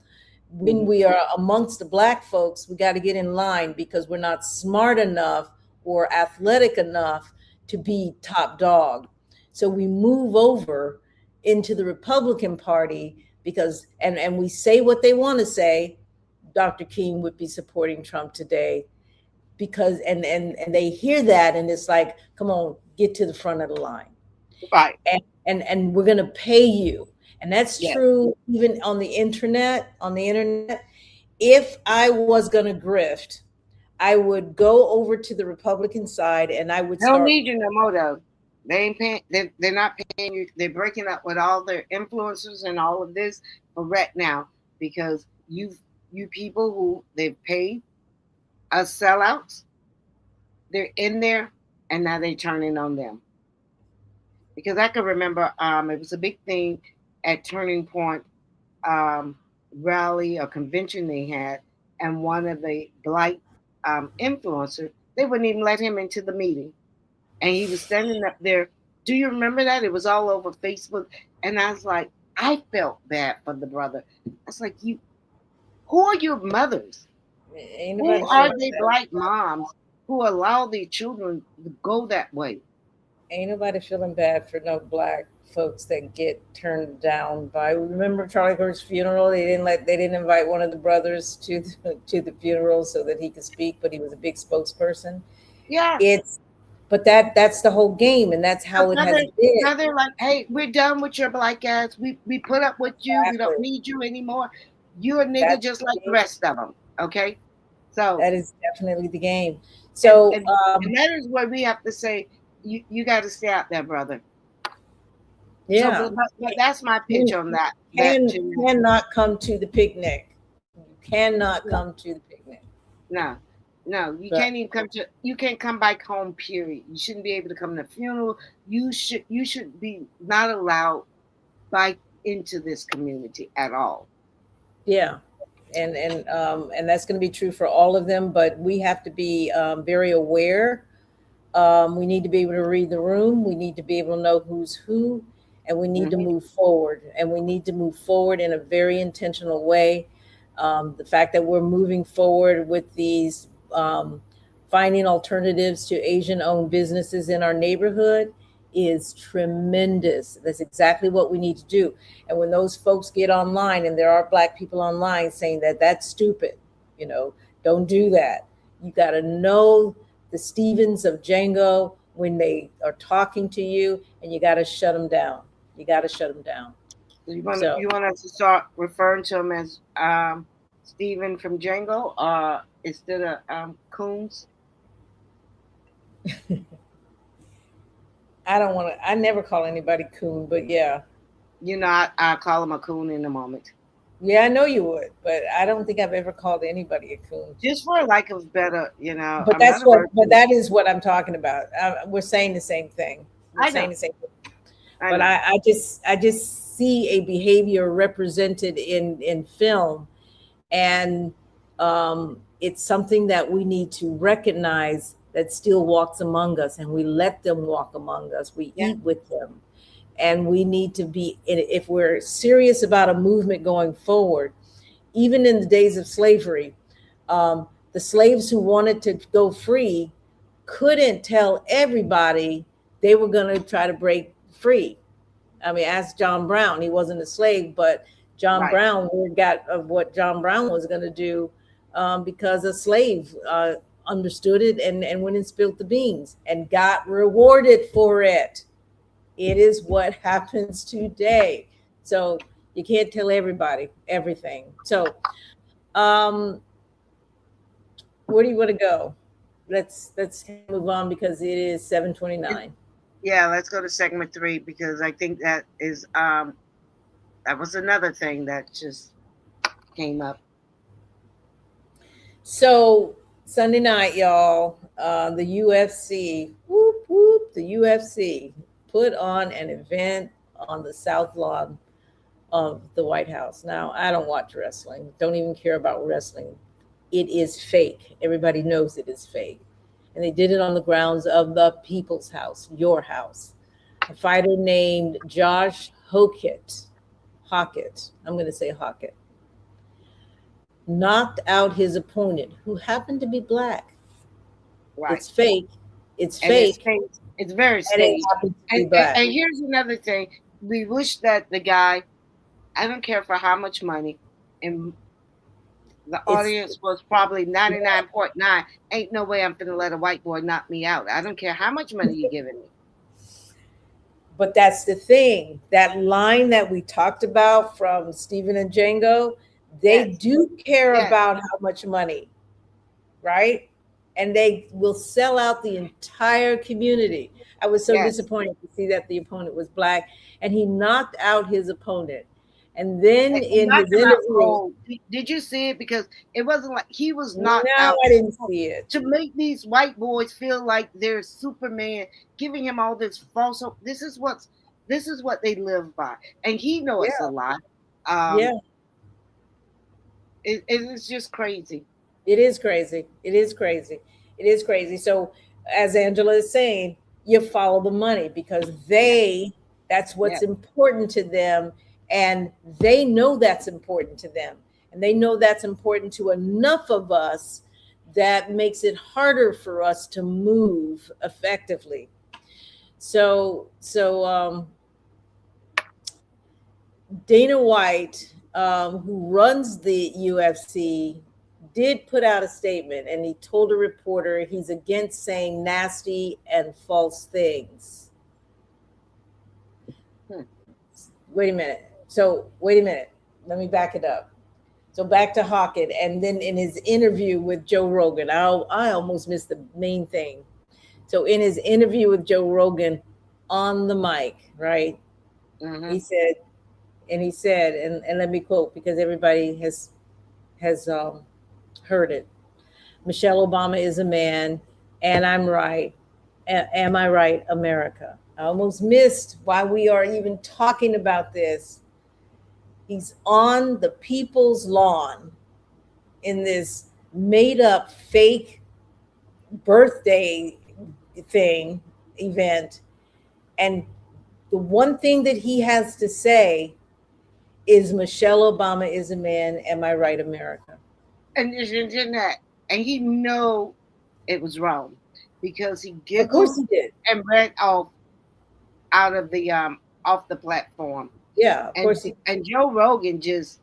When we are amongst the Black folks, we got to get in line because we're not smart enough or athletic enough to be top dog. So we move over into the Republican Party because, and we say what they want to say. Dr. King would be supporting Trump today because, and they hear that and it's like, come on, get to the front of the line. Right. And we're going to pay you. And that's true even on the internet. If I was going to grift, I would go over to the Republican side and I would They don't need you no more though. They ain't paying. They're not paying you. They're breaking up with all their influencers and all of this for right now because you people who they've paid as sellouts, they're in there and now they're turning on them. Because I can remember it was a big thing at Turning Point rally or convention they had, and one of the Black influencers, they wouldn't even let him into the meeting. And he was standing up there. Do you remember that? It was all over Facebook. And I was like, I felt bad for the brother. I was like, who are your mothers? Who are they Black moms who allow their children to go that way? Ain't nobody feeling bad for no Black folks that get turned down by. Remember Charlie Kirk's funeral? They didn't invite one of the brothers to the funeral so that he could speak, but he was a big spokesperson. Yeah. But that's the whole game, and that's how it has been. Now they're like, hey, we're done with your Black ass. We put up with you. Exactly. We don't need you anymore. You're a nigga just like the rest of them. Okay? So that is definitely the game. So and that is what we have to say. You got to stay out there, brother. Yeah. So, but that's my pitch on that. Cannot come to the picnic. You cannot come to the picnic. No, you can't even come to. You can't come back home. Period. You shouldn't be able to come to the funeral. You should be not allowed back into this community at all. Yeah, and that's going to be true for all of them. But we have to be very aware. We need to be able to read the room. We need to be able to know who's who, and we need to move forward. And we need to move forward in a very intentional way. The fact that we're moving forward with these finding alternatives to Asian-owned businesses in our neighborhood is tremendous. That's exactly what we need to do. And when those folks get online, and there are Black people online saying that that's stupid, don't do that. You got to know the Stevens of Django when they are talking to you, and you got to shut them down. You You want us to start referring to him as Steven from Django instead of Coons? I never call anybody coon, but yeah. I'll call him a coon in a moment. Yeah, I know you would, but I don't think I've ever called anybody a coon. Just for lack of better, But that is what I'm talking about. We're saying the same thing. But I just see a behavior represented in film, and it's something that we need to recognize that still walks among us, and we let them walk among us. We eat with them. And we need to be, if we're serious about a movement going forward, even in the days of slavery, the slaves who wanted to go free couldn't tell everybody they were going to try to break free. I mean, ask John Brown. He wasn't a slave, but John Brown got of what John Brown was going to do because a slave understood it and went and spilled the beans and got rewarded for it. It is what happens today. So you can't tell everybody everything. So Where do you want to go? Let's move on because it is 7:29. Yeah, let's go to segment 3 because I think that is that was another thing that just came up. So Sunday night, y'all, the UFC, whoop whoop, the UFC put on an event on the South Lawn of the White House. Now, I don't watch wrestling, don't even care about wrestling. It is fake. Everybody knows it is fake. And they did it on the grounds of the People's House, your house. A fighter named Josh Hokit, I'm going to say Hokit, knocked out his opponent, who happened to be black. Right. It's fake. It's And fake. it's very And it staged. happens to be black. And here's another thing. We wish that the guy, I don't care for how much money, and the audience was probably 99.9. Ain't no way I'm going to let a white boy knock me out. I don't care how much money you're giving me. But that's the thing. That line that we talked about from Stephen and Django, they do care about how much money, right? And they will sell out the entire community. I was so disappointed to see that the opponent was black, and he knocked out his opponent. And then in his interview, did you see it? Because it wasn't like he was knocked no, out. I didn't see it. To make these white boys feel like they're Superman, giving him all this false hope. This is what they live by, and he knows it's a lie. It's just crazy. It is crazy. It is crazy. It is crazy. So, as Angela is saying, you follow the money because that's what's important to them. And they know that's important to them. And they know that's important to enough of us that makes it harder for us to move effectively. So Dana White, who runs the UFC, did put out a statement, and he told a reporter he's against saying nasty and false things. Wait a minute. Let me back it up. So back to Hokit, and then in his interview with Joe Rogan, I almost missed the main thing. So in his interview with Joe Rogan on the mic, right? Mm-hmm. He said, and let me quote because everybody has heard it. Michelle Obama is a man, and I'm right. Am I right, America? I almost missed why we are even talking about this. He's on the people's lawn in this made up fake birthday event. And the one thing that he has to say is Michelle Obama is a man. Am I right, America? And Jeannette, and he know it was wrong because he giggled. Of course he did. And ran off out of the off the platform. Yeah, of course. And Joe Rogan just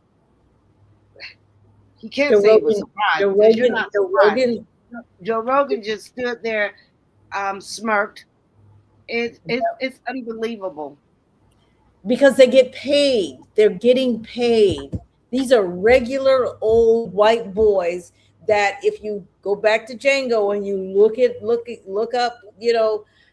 he can't say it was surprised. Joe Rogan just stood there, smirked. It's unbelievable. Because they get paid. They're getting paid. These are regular old white boys that if you go back to Django and you look up,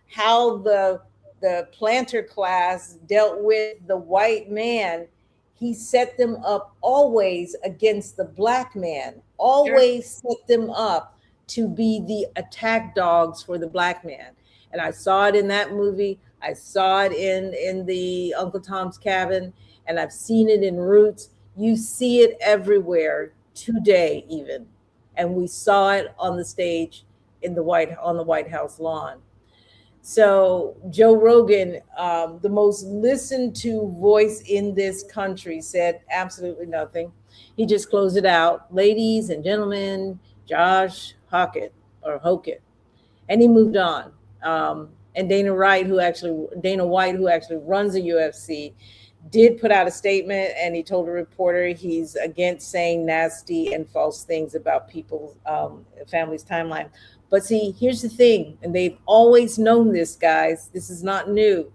how the planter class dealt with the white man, he set them up always against the black man, always set them up to be the attack dogs for the black man. And I saw it in that movie. I saw it in the Uncle Tom's Cabin, and I've seen it in Roots. You see it everywhere today, even. And we saw it on the stage on the White House lawn. So Joe Rogan, the most listened to voice in this country, said absolutely nothing. He just closed it out. Ladies and gentlemen, Josh Hokit, and he moved on. And Dana White, who actually runs the UFC, did put out a statement, and he told a reporter he's against saying nasty and false things about people's families' timeline. But see, here's the thing, and they've always known this, guys. This is not new.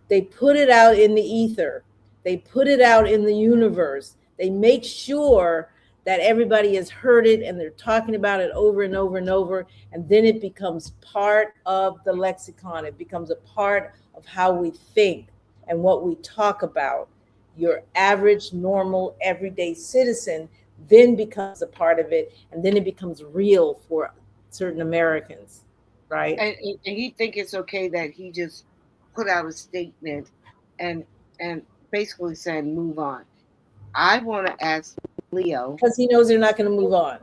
They put it out in the ether. They put it out in the universe. They make sure that everybody has heard it and they're talking about it over and over and over. And then it becomes part of the lexicon. It becomes a part of how we think and what we talk about. Your average, normal, everyday citizen then becomes a part of it. And then it becomes real for certain Americans, right? And he think it's okay that he just put out a statement and basically saying move on. I want to ask Leo, Because he knows they're not going to move on.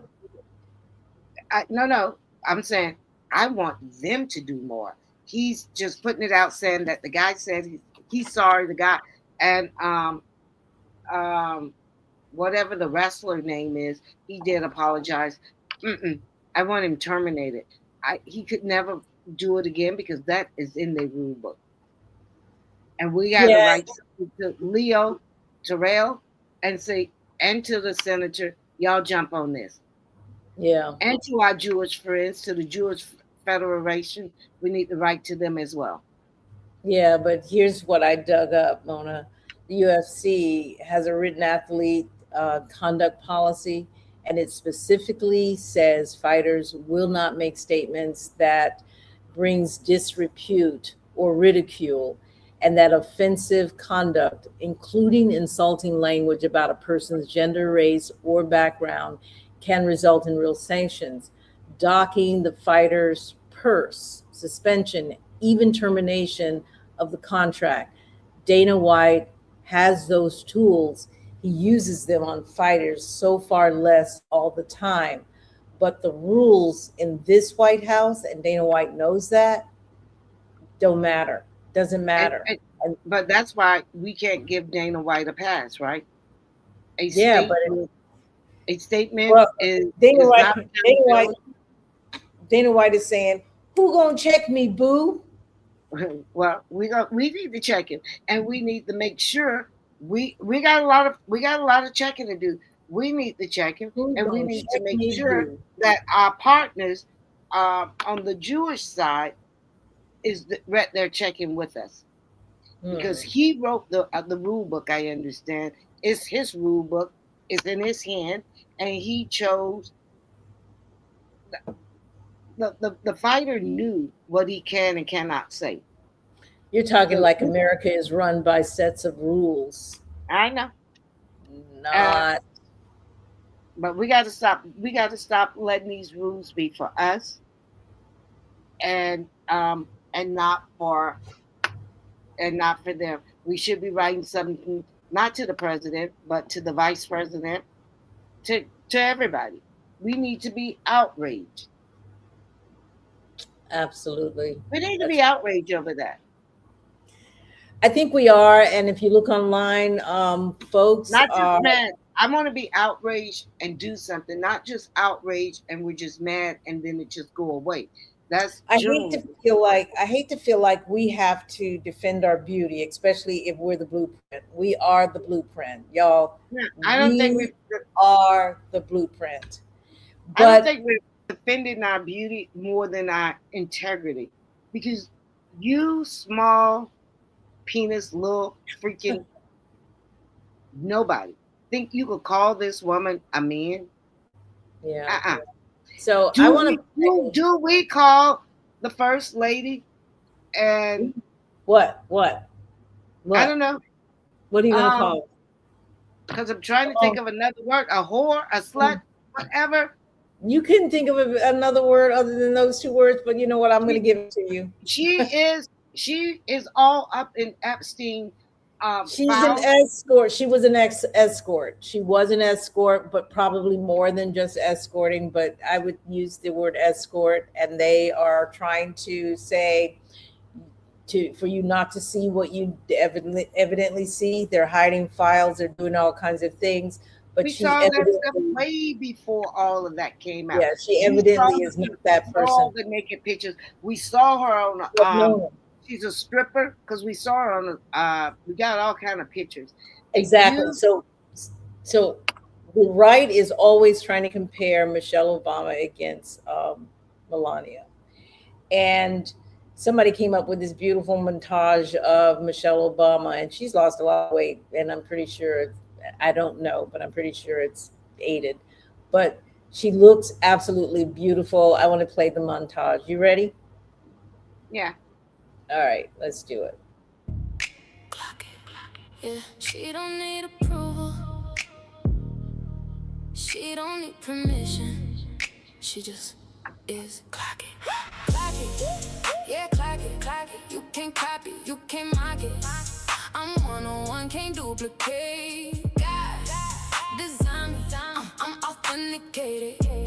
no, I'm saying I want them to do more. He's just putting it out saying that the guy said he's sorry, the guy, and whatever the wrestler name is, he did apologize. I want him terminated. He could never do it again because that is in the rule book. And we got to write to Leo, Terrell, and say, and to the senator, y'all jump on this. Yeah. And to our Jewish friends, to the Jewish Federation, we need to write to them as well. Yeah, but here's what I dug up, Mona. The UFC has a written athlete conduct policy, and it specifically says fighters will not make statements that brings disrepute or ridicule, and that offensive conduct, including insulting language about a person's gender, race, or background, can result in real sanctions, docking the fighter's purse, suspension, even termination of the contract. Dana White has those tools. He uses them on fighters so far less all the time. But the rules in this White House, and Dana White knows that, don't matter. Doesn't matter. But that's why we can't give Dana White a pass, right? A statement well, is Dana not Dana White is saying, "Who gonna check me, boo?" Well, we need to check it, and we need to make sure we got a lot of checking to do. We need to check it, and we need to make sure that our partners on the Jewish side they're checking with us, because he wrote the rule book. I understand it's his rule book. It's in his hand, and he chose. The fighter knew what he can and cannot say. You're talking like America is run by sets of rules. I know. Not. But we got to stop. We got to stop letting these rules be for us, and not for them. We should be writing something not to the president, but to the vice president, to everybody. We need to be outraged. Absolutely. We need to be outraged over that. I think we are, and if you look online, folks, not just mad. I want to be outraged and do something, not just outraged and we're just mad and then it just go away. I hate to feel like we have to defend our beauty, especially if we're the blueprint. We are the blueprint, y'all. Yeah, I don't think we are the blueprint. But I don't think we're defending our beauty more than our integrity, because you small penis little freaking nobody think you could call this woman a man? Yeah. So do we call the first lady and what? I don't know. What are you gonna call? Because I'm trying to think of another word. A whore, a slut, whatever. You couldn't think of another word other than those two words, but you know what? I'm going to give it to you. She is all up in Epstein. She's an escort. She was an escort. She was an escort, but probably more than just escorting. But I would use the word escort, and they are trying to say for you not to see what you evidently see. They're hiding files. They're doing all kinds of things. But we saw that stuff way before all of that came out. Yeah, she evidently is not that person. All the naked pictures. We saw her on. She's a stripper, because we saw her on. We got all kind of pictures. Exactly. So the right is always trying to compare Michelle Obama against Melania, and somebody came up with this beautiful montage of Michelle Obama, and she's lost a lot of weight, and I'm pretty sure I don't know, but I'm pretty sure it's aided, but she looks absolutely beautiful. I want to play the montage. You ready? Yeah. All right, let's do it. Yeah, she don't need approval. She don't need permission. She just is. Clock it. Clock it. Yeah, clock it. Clock it. You can't copy, you can't mock it. I'm 101, can't duplicate. God, design me. I'm authenticated. Clock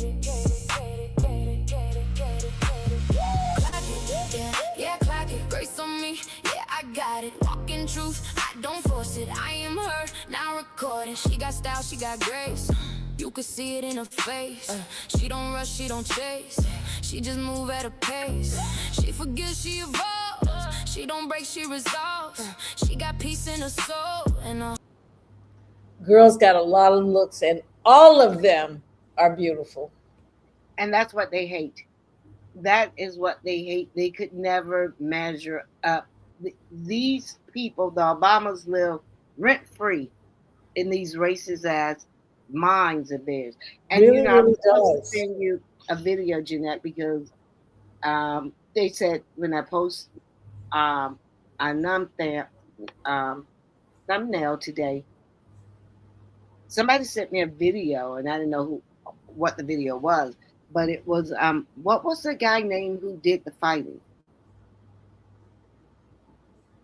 it. Yeah, clock it. Grace on me. Yeah, I got it. Walking truth. I don't force it. I am her. Now recording. She got style, she got grace. You could see it in her face. She don't rush, she don't chase. She just move at a pace. She forgives, she evolves. She don't break, she resolves. She got peace in her soul. And Girls got a lot of looks, and all of them are beautiful. And that's what they hate. That is what they hate. They could never measure up. These people, the Obamas, live rent free in these racist ass minds of theirs. And Really, you know, I'm really supposed to does. send you a video, Jeanette, because they said when I post a thumbnail today, somebody sent me a video, and I didn't know what the video was, but it was what was the guy name who did the fighting?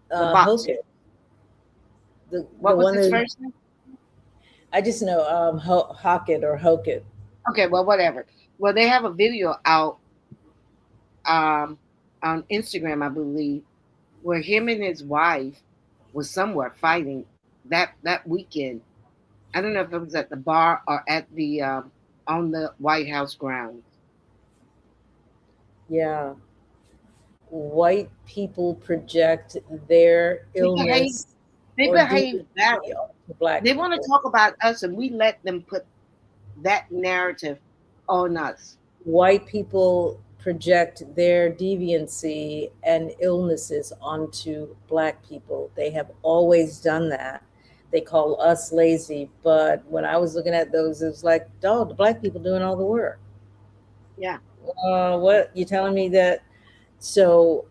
The boxer. Hokit. What was one his that first name? I just know Hokit or Hokit. Okay, well, whatever. Well, they have a video out on Instagram, I believe, where him and his wife was somewhere fighting that weekend. I don't know if it was at the bar or at the on the White House grounds. Yeah. White people project their illness. They or behave that DBT way. onto Black They want to people. talk about us, and we let them put that narrative on us. White people project their deviancy and illnesses onto Black people. They have always done that. They call us lazy, but when I was looking at those, it was like, oh, the Black people doing all the work. Yeah. What you telling me that? So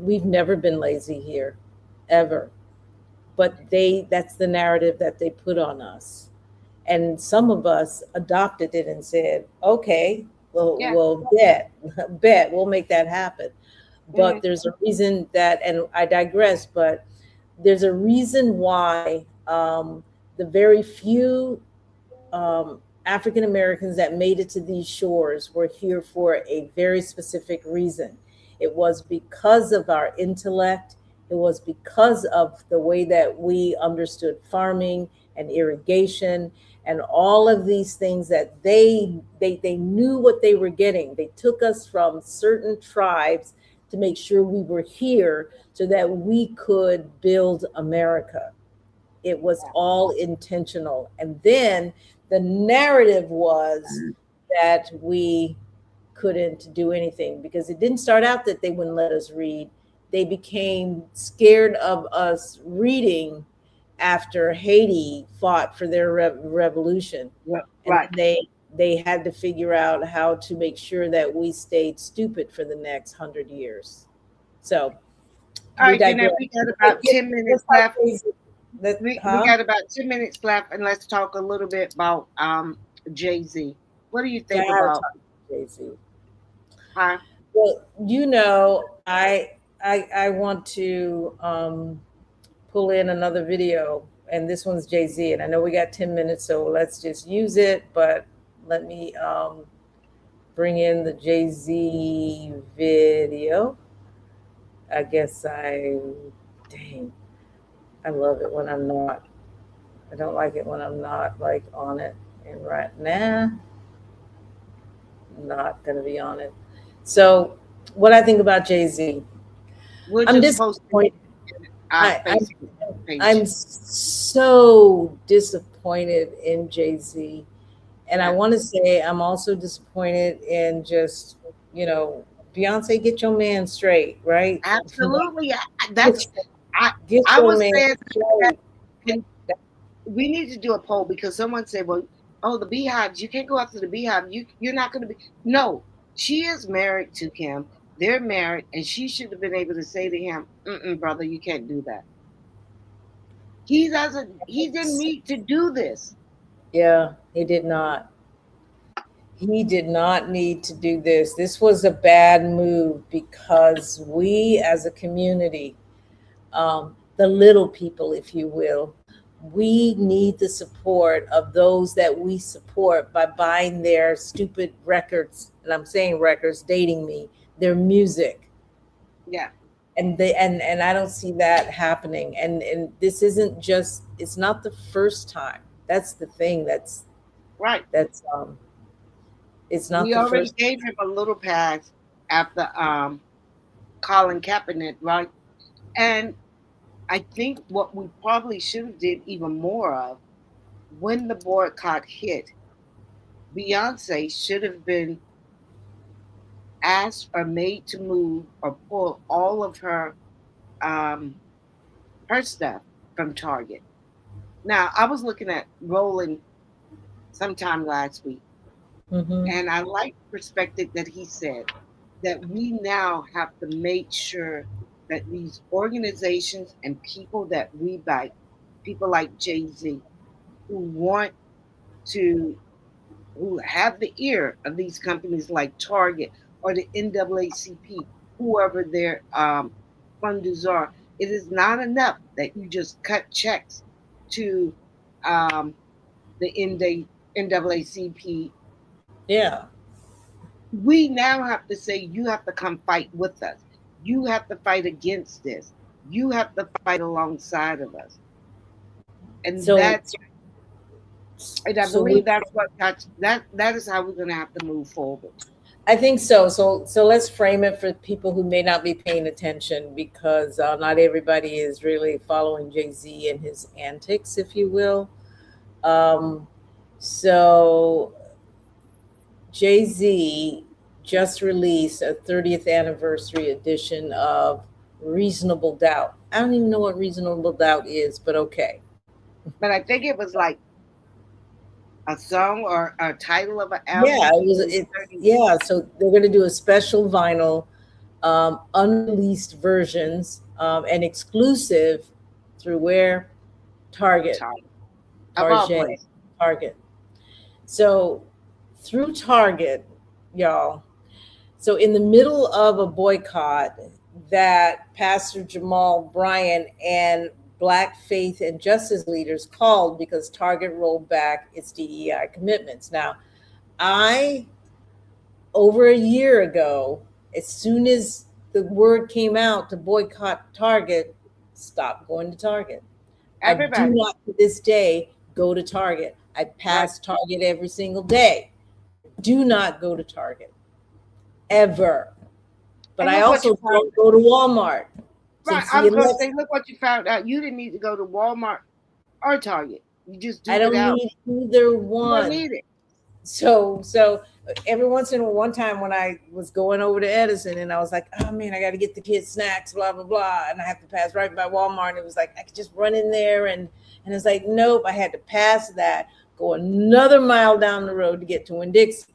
we've never been lazy here, ever. But that's the narrative that they put on us. And some of us adopted it and said, okay, well, bet, we'll make that happen. But there's a reason that, and I digress, but there's a reason why the very few African Americans that made it to these shores were here for a very specific reason. It was because of our intellect. It was because of the way that we understood farming and irrigation and all of these things that they knew what they were getting. They took us from certain tribes to make sure we were here so that we could build America. It was all intentional. And then the narrative was that we couldn't do anything, because it didn't start out that they wouldn't let us read. They became scared of us reading after Haiti fought for their revolution. Yeah, right. And they had to figure out how to make sure that we stayed stupid for the next 100 years. So, all right, Jeanette, we got about 10 minutes left. We got about 10 minutes left, and let's talk a little bit about Jay-Z. What do you think about Jay-Z? Huh? Well, you know, I want to pull in another video, and this one's Jay-Z, and I know we got 10 minutes, so let's just use it, but let me bring in the Jay-Z video. I guess I love it when I'm not. I don't like it when I'm not like on it. And right now, not going to be on it. So what I think about Jay-Z, I'm disappointed. I'm so disappointed in Jay-Z. And I want to say I'm also disappointed in just, you know, Beyoncé, get your man straight, right? Absolutely. I was saying we need to do a poll, because someone said, well, oh, the Beehives, you can't go after the Beehive. You're not going to be. No, she is married to him. They're married, and she should have been able to say to him, brother, you can't do that. He doesn't. He didn't need to do this. Yeah, he did not. He did not need to do this. This was a bad move because we as a community, the little people, if you will, we need the support of those that we support by buying their stupid records. And I'm saying records, dating me, their music. Yeah. And I don't see that happening. And this isn't just, it's not the first time. That's the thing. Right. It's not We the already first. gave him a little pass after Colin Kaepernick, right? And I think what we probably should have did even more of when the boycott hit, Beyonce should have been asked or made to move or pull all of um, her stuff from Target. Now, I was looking at Roland sometime last week, Mhm. and I like the perspective that he said that we now have to make sure that these organizations and people that we buy, people like Jay-Z, who want to, who have the ear of these companies like Target or the NAACP, whoever their funders are, it is not enough that you just cut checks to um, the NAACP. Yeah. We now have to say, you have to come fight with us. You have to fight against this. You have to fight alongside of us. And So that's, and I so believe we that's that is how we're going to have to move forward. I think so. So let's frame it for people who may not be paying attention because not everybody is really following Jay-Z and his antics, if you will. Um, so Jay-Z just released a 30th anniversary edition of Reasonable Doubt. I don't even know what Reasonable Doubt is, but okay. But I think it was like a song or a title of an Yeah, album. it was. Yeah, so they're going to do a special vinyl, unreleased versions, and exclusive through where Target, Of all Target, places. Target. So through Target, y'all. So in the middle of a boycott that Pastor Jamal Bryant and Black faith and justice leaders called because Target rolled back its DEI commitments. Now, I, over a year ago, as soon as the word came out to boycott Target, stopped going to Target. I do Everybody. not to this day go to Target. I pass Target every single day. I do not go to Target ever. But And I look what also you found don't go to Walmart. So Right. I see, was going to unless say, look what you found out. You didn't need to go to Walmart or Target. You just I do it don't out. need either You don't one. need it. So every once in a one time when I was going over to Edison and I was like, oh man, I got to get the kids snacks, blah blah blah, and I have to pass right by Walmart, and it was like I could just run in there and it's like nope, I had to pass that, go another mile down the road to get to Winn-Dixie.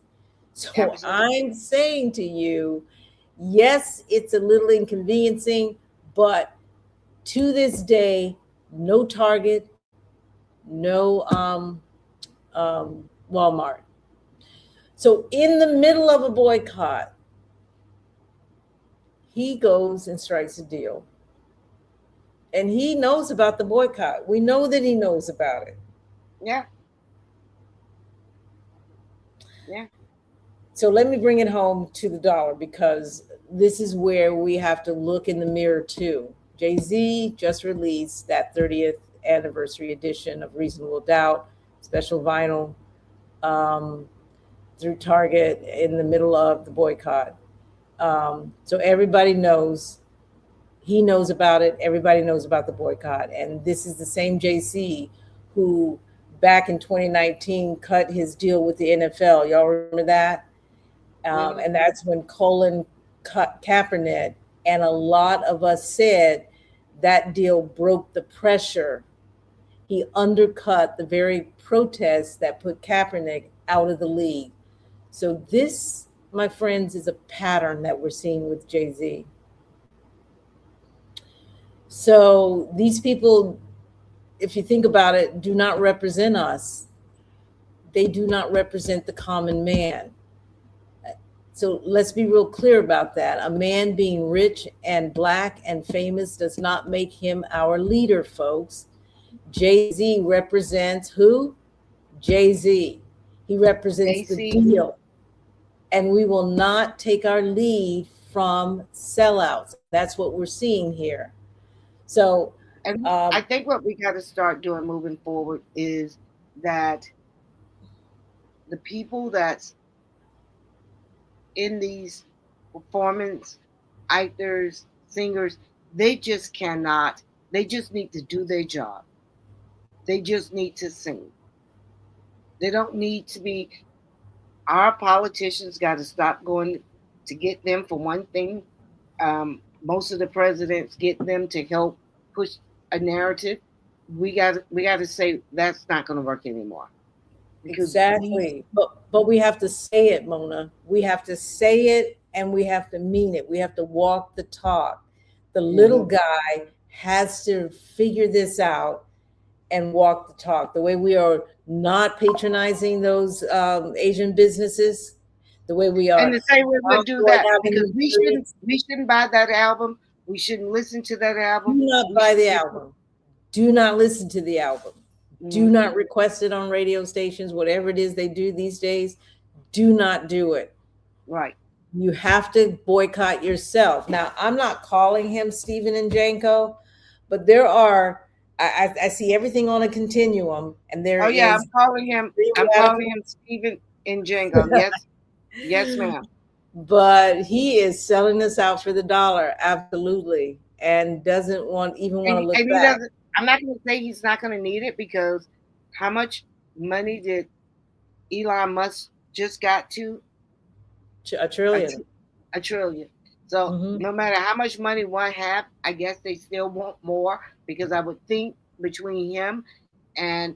So Absolutely. I'm saying to you, yes, it's a little inconveniencing, but to this day, no Target, no Walmart. So in the middle of a boycott, he goes and strikes a deal. And he knows about the boycott. We know that he knows about it. Yeah. Yeah. So let me bring it home to the dollar because this is where we have to look in the mirror too. Jay-Z just released that 30th anniversary edition of Reasonable Doubt, special vinyl, through Target in the middle of the boycott. So everybody knows, he knows about it. Everybody knows about the boycott. And this is the same Jay-Z who back in 2019 cut his deal with the NFL. Y'all remember that? And that's when Colin cut Kaepernick. And a lot of us said that deal broke the pressure. He undercut the very protests that put Kaepernick out of the league. So this, my friends, is a pattern that we're seeing with Jay-Z. So these people, if you think about it, do not represent us. They do not represent the common man. So let's be real clear about that. A man being rich and black and famous does not make him our leader, folks. Jay-Z represents who? Jay-Z. He represents the deal. And we will not take our lead from sellouts. That's what we're seeing here. So, and I think what we got to start doing moving forward is that the people that's in these performance actors, singers, they just cannot, they just need to do their job. They just need to sing. They don't need to be, our politicians got to stop going to get them for one thing. Most of the presidents get them to help push a narrative. We got to say that's not going to work anymore. Exactly. But we have to say it, Mona. We have to say it and we have to mean it. We have to walk the talk. The little guy has to figure this out and walk the talk. The way we are not patronizing those Asian businesses, the way we are. And the same way we'll do that, because we shouldn't buy that album. We shouldn't listen to that album. Do not buy the album. Do not listen to the album. Do not request it on radio stations, whatever it is they do these days. Do not do it. Right. You have to boycott yourself. Now, I'm not calling him Stephen and Janko, but there are, I see everything on a continuum, and there is. I'm calling him Stephen and Janko. Yes. Yes, ma'am. But he is selling us out for the dollar, absolutely, and doesn't want to look back. I'm not going to say he's not going to need it, because how much money did Elon Musk just got to? A trillion. A trillion. So no matter how much money one have, I guess they still want more, because I would think between him and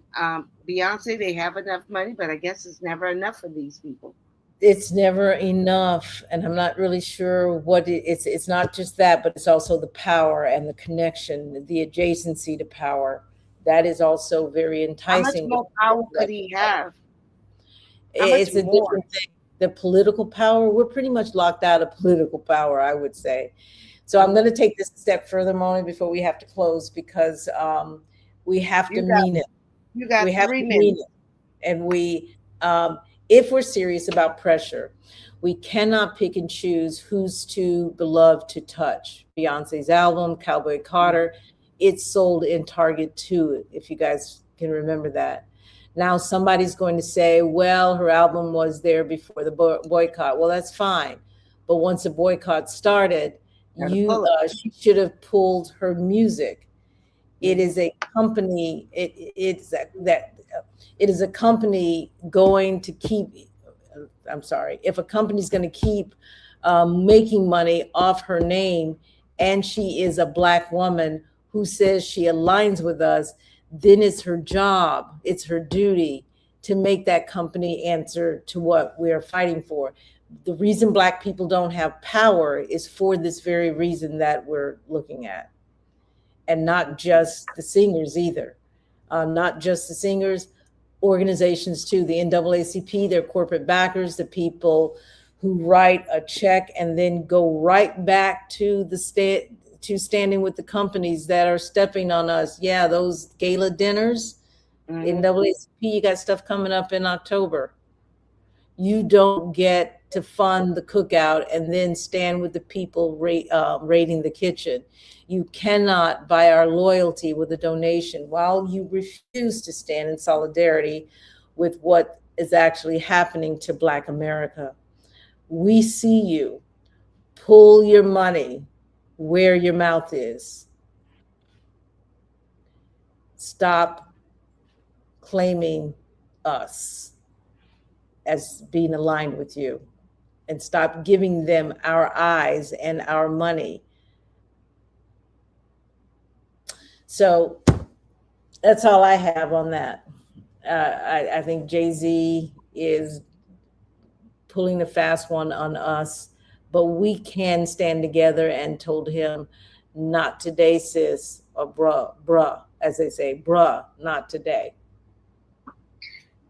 Beyoncé, they have enough money, but I guess it's never enough for these people. It's never enough, and I'm not really sure what it's not just that, but it's also the power and the connection, the adjacency to power. That is also very enticing. How much more power could he have? It's a different thing. The political power, we're pretty much locked out of political power, I would say. So I'm going to take this a step further, Mona, before we have to close, because we have to mean it. You got 3 minutes. Mean it. And we if we're serious about pressure, we cannot pick and choose who's too beloved to touch. Beyonce's album, Cowboy Carter, it sold in Target too, if you guys can remember that. Now somebody's going to say, well, her album was there before the boycott. Well, that's fine. But once the boycott started, she should have pulled her music. It is a company. It is a company going to keep. I'm sorry. If a company's going to keep making money off her name, and she is a Black woman who says she aligns with us, then it's her job, it's her duty to make that company answer to what we are fighting for. The reason Black people don't have power is for this very reason that we're looking at. And not just the singers either. Not just the singers, organizations too. The NAACP, their corporate backers, the people who write a check and then go right back to the state, to standing with the companies that are stepping on us. Yeah, those gala dinners, NAACP, you got stuff coming up in October. You don't get to fund the cookout and then stand with the people raiding the kitchen. You cannot buy our loyalty with a donation while you refuse to stand in solidarity with what is actually happening to Black America. We see you. Pull your money where your mouth is. Stop claiming us as being aligned with you, and stop giving them our eyes and our money. So That's all I have on that. I think Jay-Z is pulling a fast one on us, but we can stand together and told him, not today, sis, or bruh, as they say, bruh, not today.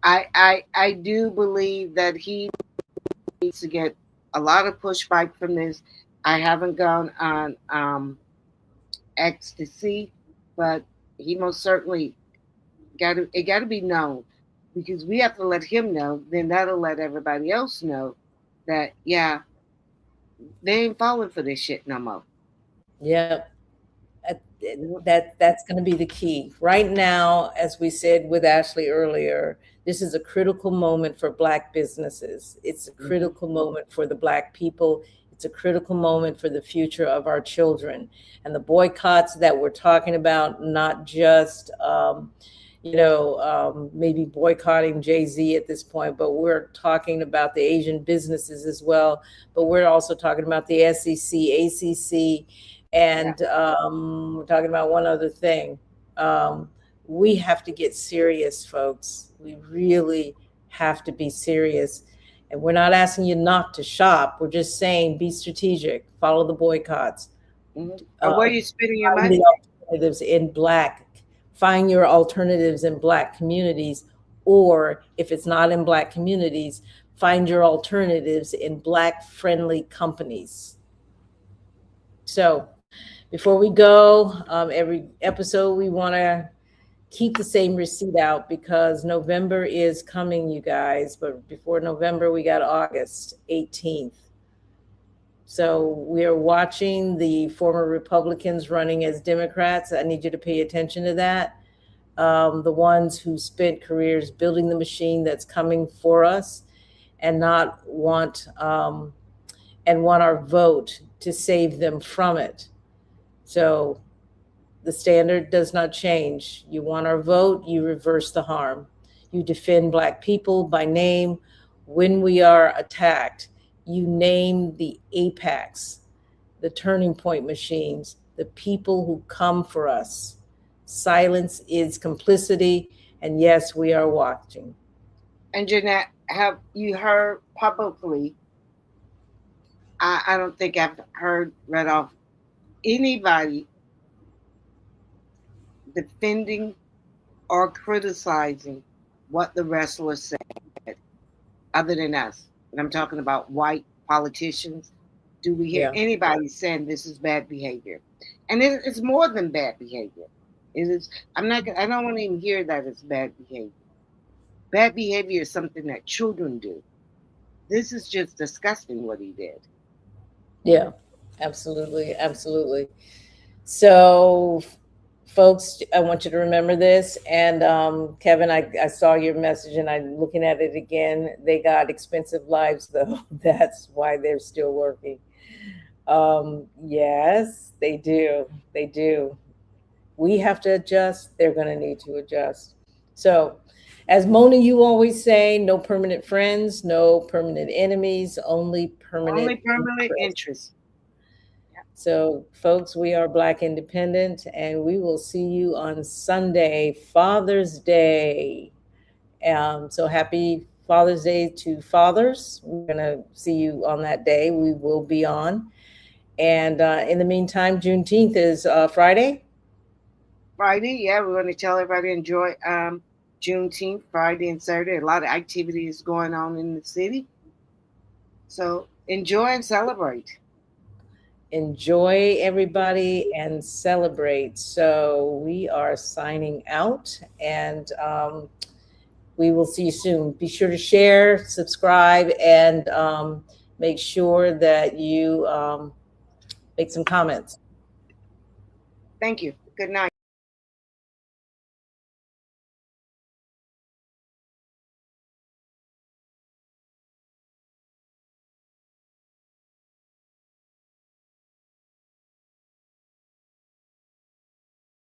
I do believe that he needs to get a lot of pushback from this. I haven't gone on X to see, but he most certainly got to be known, because we have to let him know. Then that'll let everybody else know that, yeah, they ain't falling for this shit no more. Yep. That's going to be the key right now. As we said with Ashley earlier, this is a critical moment for Black businesses. It's a critical moment for the Black people. It's a critical moment for the future of our children. And the boycotts that we're talking about, not just maybe boycotting Jay-Z at this point, but we're talking about the Asian businesses as well. But we're also talking about the SEC, ACC, and we're talking about one other thing. We have to get serious, folks. We really have to be serious. And we're not asking you not to shop. We're just saying be strategic, follow the boycotts. Where are you spending your money? Find your alternatives in Black communities, or if it's not in Black communities, find your alternatives in Black friendly companies. So before we go, every episode we want to keep the same receipt out, because November is coming, you guys. But before November, we got August 18th. So we are watching the former Republicans running as Democrats. I need you to pay attention to that. The ones who spent careers building the machine that's coming for us, and want our vote to save them from it. So the standard does not change. You want our vote, you reverse the harm. You defend Black people by name. When we are attacked, you name the apex, the turning point machines, the people who come for us. Silence is complicity, and yes, we are watching. And Jeanette, have you heard publicly? I don't think I've read off anybody defending or criticizing what the wrestler said, other than us. And I'm talking about white politicians. Do we hear anybody saying this is bad behavior? And it's more than bad behavior. It is. I don't want to even hear that it's bad behavior. Bad behavior is something that children do. This is just disgusting what he did. Yeah, absolutely, absolutely. So, folks, I want you to remember this. And Kevin, I saw your message and I'm looking at it again. They got expensive lives, though. That's why they're still working. Yes, they do. They do. We have to adjust. They're going to need to adjust. So, as Mona, you always say, no permanent friends, no permanent enemies, only permanent interests. So, folks, we are Black Independent, and we will see you on Sunday, Father's Day. So happy Father's Day to fathers. We're going to see you on that day. We will be on. And in the meantime, Juneteenth is Friday. Friday, yeah. We're going to tell everybody to enjoy Juneteenth, Friday and Saturday. A lot of activities going on in the city. So enjoy and celebrate. Enjoy, everybody, and celebrate. So we are signing out, and we will see you soon. Be sure to share, subscribe, and make sure that you make some comments. Thank you. Good night.